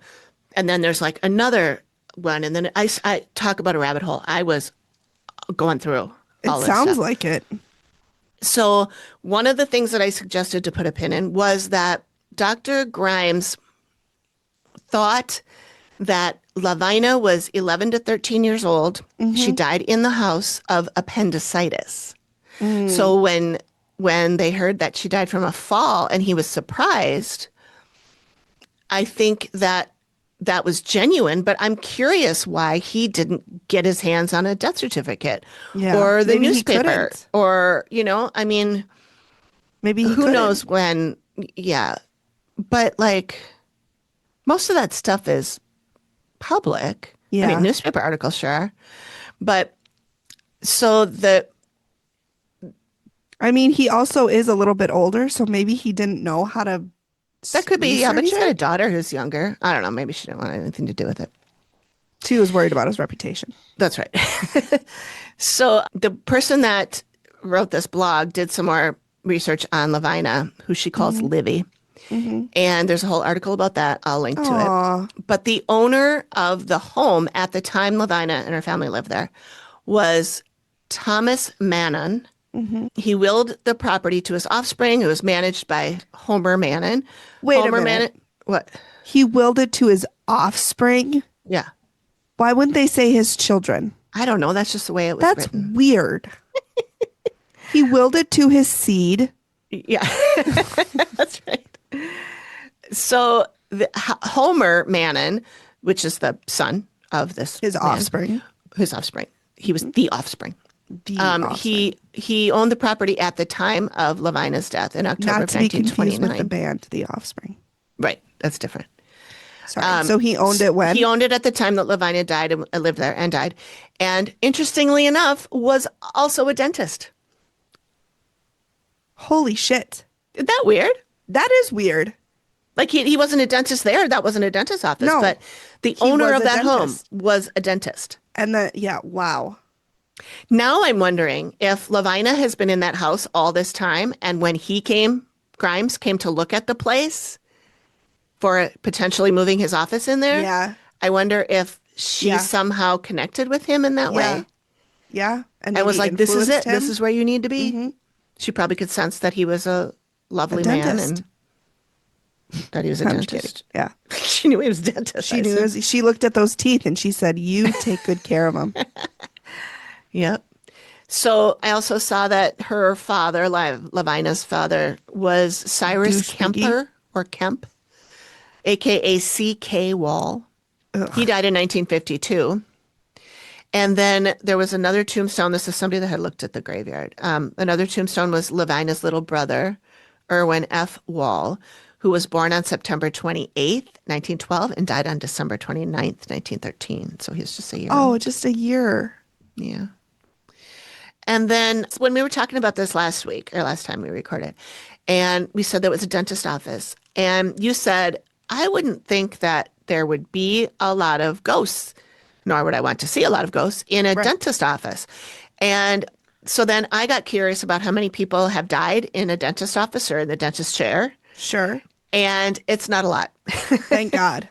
Speaker 3: And then there's like another one. And then I talk about a rabbit hole. I was going through all
Speaker 2: It
Speaker 3: this
Speaker 2: sounds
Speaker 3: stuff.
Speaker 2: like it.
Speaker 3: So one of the things that I suggested to put a pin in was that Dr. Grimes thought that Lavina was 11 to 13 years old. She died in the house of appendicitis. So when when they heard that she died from a fall and he was surprised, I think that that was genuine, but I'm curious why he didn't get his hands on a death certificate
Speaker 2: Yeah.
Speaker 3: or the
Speaker 2: Maybe he
Speaker 3: newspaper
Speaker 2: couldn't.
Speaker 3: or, you know, I mean,
Speaker 2: Maybe he
Speaker 3: who
Speaker 2: couldn't.
Speaker 3: knows when, yeah. But like most of that stuff is public. I
Speaker 2: Yeah.
Speaker 3: mean, newspaper articles, sure. But so the,
Speaker 2: I mean, he also is a little bit older, so maybe he didn't know how to
Speaker 3: that could be, yeah, but
Speaker 2: research
Speaker 3: he's got a
Speaker 2: it.
Speaker 3: daughter who's younger. I don't know. Maybe she didn't want anything to do with it.
Speaker 2: She was worried about his reputation.
Speaker 3: That's right. So the person that wrote this blog did some more research on Lavina, who she calls Livy. And there's a whole article about that. I'll link to
Speaker 2: Aw.
Speaker 3: it. But the owner of the home at the time Lavina and her family lived there was Thomas Mannon. He willed the property to his offspring. It was managed by Homer Mannon.
Speaker 2: Wait a
Speaker 3: Homer
Speaker 2: minute.
Speaker 3: Mannon, what?
Speaker 2: He willed it to his offspring.
Speaker 3: Yeah.
Speaker 2: Why wouldn't they say his children?
Speaker 3: I don't know. That's just the way it was
Speaker 2: That's
Speaker 3: written.
Speaker 2: weird. He willed it to his seed.
Speaker 3: Yeah. That's right. So Homer Mannon, which is the son of this
Speaker 2: His
Speaker 3: man,
Speaker 2: offspring.
Speaker 3: his offspring. He was the offspring.
Speaker 2: The offspring.
Speaker 3: He owned the property at the time of Lavina's death in October
Speaker 2: Not
Speaker 3: of
Speaker 2: to be confused with
Speaker 3: 1929.
Speaker 2: the band, The Offspring.
Speaker 3: Right, that's different.
Speaker 2: Sorry. So he owned it when?
Speaker 3: He owned it at the time that Lavina died and lived there and died. And interestingly enough, was also a dentist.
Speaker 2: Holy shit.
Speaker 3: Isn't that weird?
Speaker 2: That is weird.
Speaker 3: Like he wasn't a dentist there. That wasn't a dentist's office.
Speaker 2: No,
Speaker 3: but the
Speaker 2: he
Speaker 3: owner
Speaker 2: was
Speaker 3: of
Speaker 2: a
Speaker 3: that home
Speaker 2: dentist.
Speaker 3: was a dentist.
Speaker 2: And yeah, wow.
Speaker 3: Now I'm wondering if Lavina has been in that house all this time, and when Grimes came to look at the place for potentially moving his office in there,
Speaker 2: Yeah.
Speaker 3: I wonder if she
Speaker 2: Yeah.
Speaker 3: somehow connected with him in that
Speaker 2: Yeah.
Speaker 3: way.
Speaker 2: Yeah.
Speaker 3: And
Speaker 2: maybe
Speaker 3: was like, this is it.
Speaker 2: influenced
Speaker 3: This
Speaker 2: him.
Speaker 3: is where you need to be. She probably could sense that he was a lovely
Speaker 2: A
Speaker 3: man
Speaker 2: dentist.
Speaker 3: and that he was a
Speaker 2: I'm just
Speaker 3: dentist.
Speaker 2: kidding. Yeah.
Speaker 3: She knew he was a dentist.
Speaker 2: She
Speaker 3: I
Speaker 2: knew.
Speaker 3: assume.
Speaker 2: She looked at those teeth and she said, "You take good care of them."
Speaker 3: Yep. So I also saw that her father, Lavina's father, was Cyrus
Speaker 2: Douchebaggy.
Speaker 3: Kemper or Kemp, aka C.K. Wall. He died in 1952. And then there was another tombstone. This is somebody that had looked at the graveyard. Another tombstone was Lavina's little brother, Irwin F. Wall, who was born on September 28th, 1912, and died on December 29th, 1913. So he was just a year
Speaker 2: Oh,
Speaker 3: old.
Speaker 2: just a year.
Speaker 3: Yeah. And then when we were talking about this last week, or last time we recorded, and we said there was a dentist office, and you said, I wouldn't think that there would be a lot of ghosts, nor would I want to see a lot of ghosts in a dentist office. And so then I got curious about how many people have died in a dentist office or in the dentist chair,
Speaker 2: Sure.
Speaker 3: and it's not a lot.
Speaker 2: Thank God.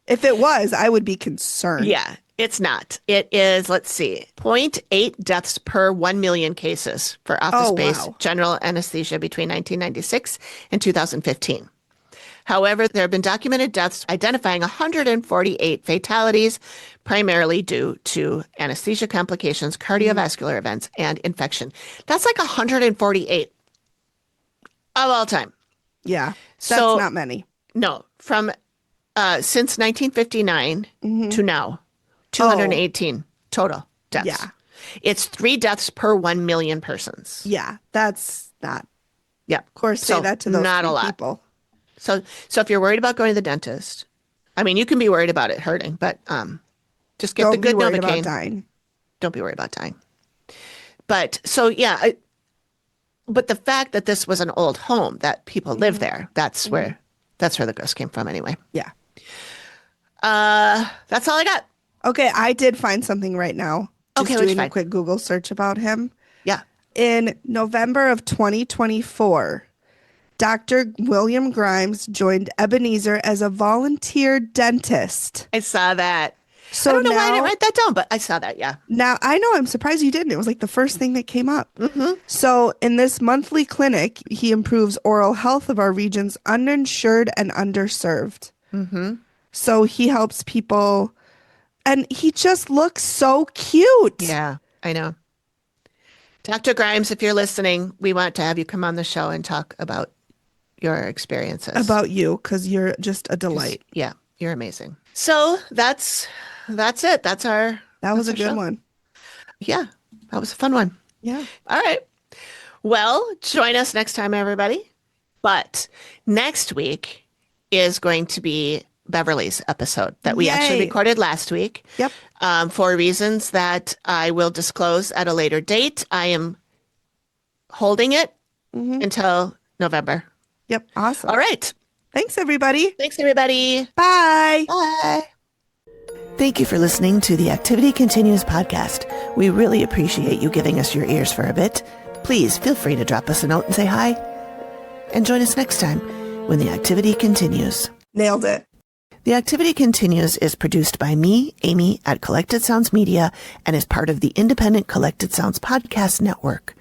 Speaker 2: If it was, I would be concerned.
Speaker 3: Yeah, it's not. It is, let's see, zero point 0.8 deaths per 1 million cases for office-based
Speaker 2: wow.
Speaker 3: general anesthesia between 1996 and 2015. However, there have been documented deaths identifying 148 fatalities, primarily due to anesthesia complications, cardiovascular events, and infection. That's like 148 of all time.
Speaker 2: Yeah. That's
Speaker 3: So-
Speaker 2: not many.
Speaker 3: No, from since 1959 to now, 218 total deaths.
Speaker 2: Yeah.
Speaker 3: It's 3 deaths per 1 million persons.
Speaker 2: Yeah. That's not.
Speaker 3: Yeah.
Speaker 2: Of course, say that to those
Speaker 3: not a
Speaker 2: three
Speaker 3: lot.
Speaker 2: people.
Speaker 3: So if you're worried about going to the dentist, I mean, you can be worried about it hurting, but just get
Speaker 2: Don't
Speaker 3: the
Speaker 2: be
Speaker 3: good
Speaker 2: worried about
Speaker 3: Novocaine.
Speaker 2: dying.
Speaker 3: Don't be worried about dying. But so yeah, but the fact that this was an old home that people lived there, that's where the ghost came from anyway.
Speaker 2: Yeah.
Speaker 3: That's all I got.
Speaker 2: Okay, I did find something right now. Just
Speaker 3: Okay, what'd you
Speaker 2: doing a
Speaker 3: find?
Speaker 2: quick Google search about him.
Speaker 3: Yeah.
Speaker 2: In November of 2024, Dr. William Grimes joined Ebenezer as a volunteer dentist.
Speaker 3: I saw that.
Speaker 2: So
Speaker 3: I don't know why I
Speaker 2: now-
Speaker 3: didn't write that down, but I saw that. Yeah.
Speaker 2: Now, I know, I'm surprised you didn't. It was like the first thing that came up. So, in this monthly clinic, he improves oral health of our region's uninsured and underserved. So, he helps people, and he just looks so cute.
Speaker 3: Yeah, I know. Dr. Grimes, if you're listening, we want to have you come on the show and talk about your experiences.
Speaker 2: About you, because you're just a delight.
Speaker 3: Yeah, you're amazing. So that's it.
Speaker 2: That was a good
Speaker 3: show.
Speaker 2: one.
Speaker 3: Yeah, that was a fun one.
Speaker 2: Yeah.
Speaker 3: All right. Well, join us next time, everybody. But next week is going to be Beverly's episode that we actually
Speaker 2: Yay.
Speaker 3: recorded last week.
Speaker 2: Yep.
Speaker 3: For reasons that I will disclose at a later date. I am holding it until November.
Speaker 2: Yep. Awesome.
Speaker 3: All right.
Speaker 2: Thanks, everybody.
Speaker 3: Thanks, everybody.
Speaker 2: Bye.
Speaker 3: Bye.
Speaker 4: Thank you for listening to the Activity Continues podcast. We really appreciate you giving us your ears for a bit. Please feel free to drop us a note and say hi. And join us next time when the activity continues.
Speaker 2: Nailed it.
Speaker 4: The Activity Continues is produced by me, Amy, at Collected Sounds Media, and is part of the independent Collected Sounds podcast network.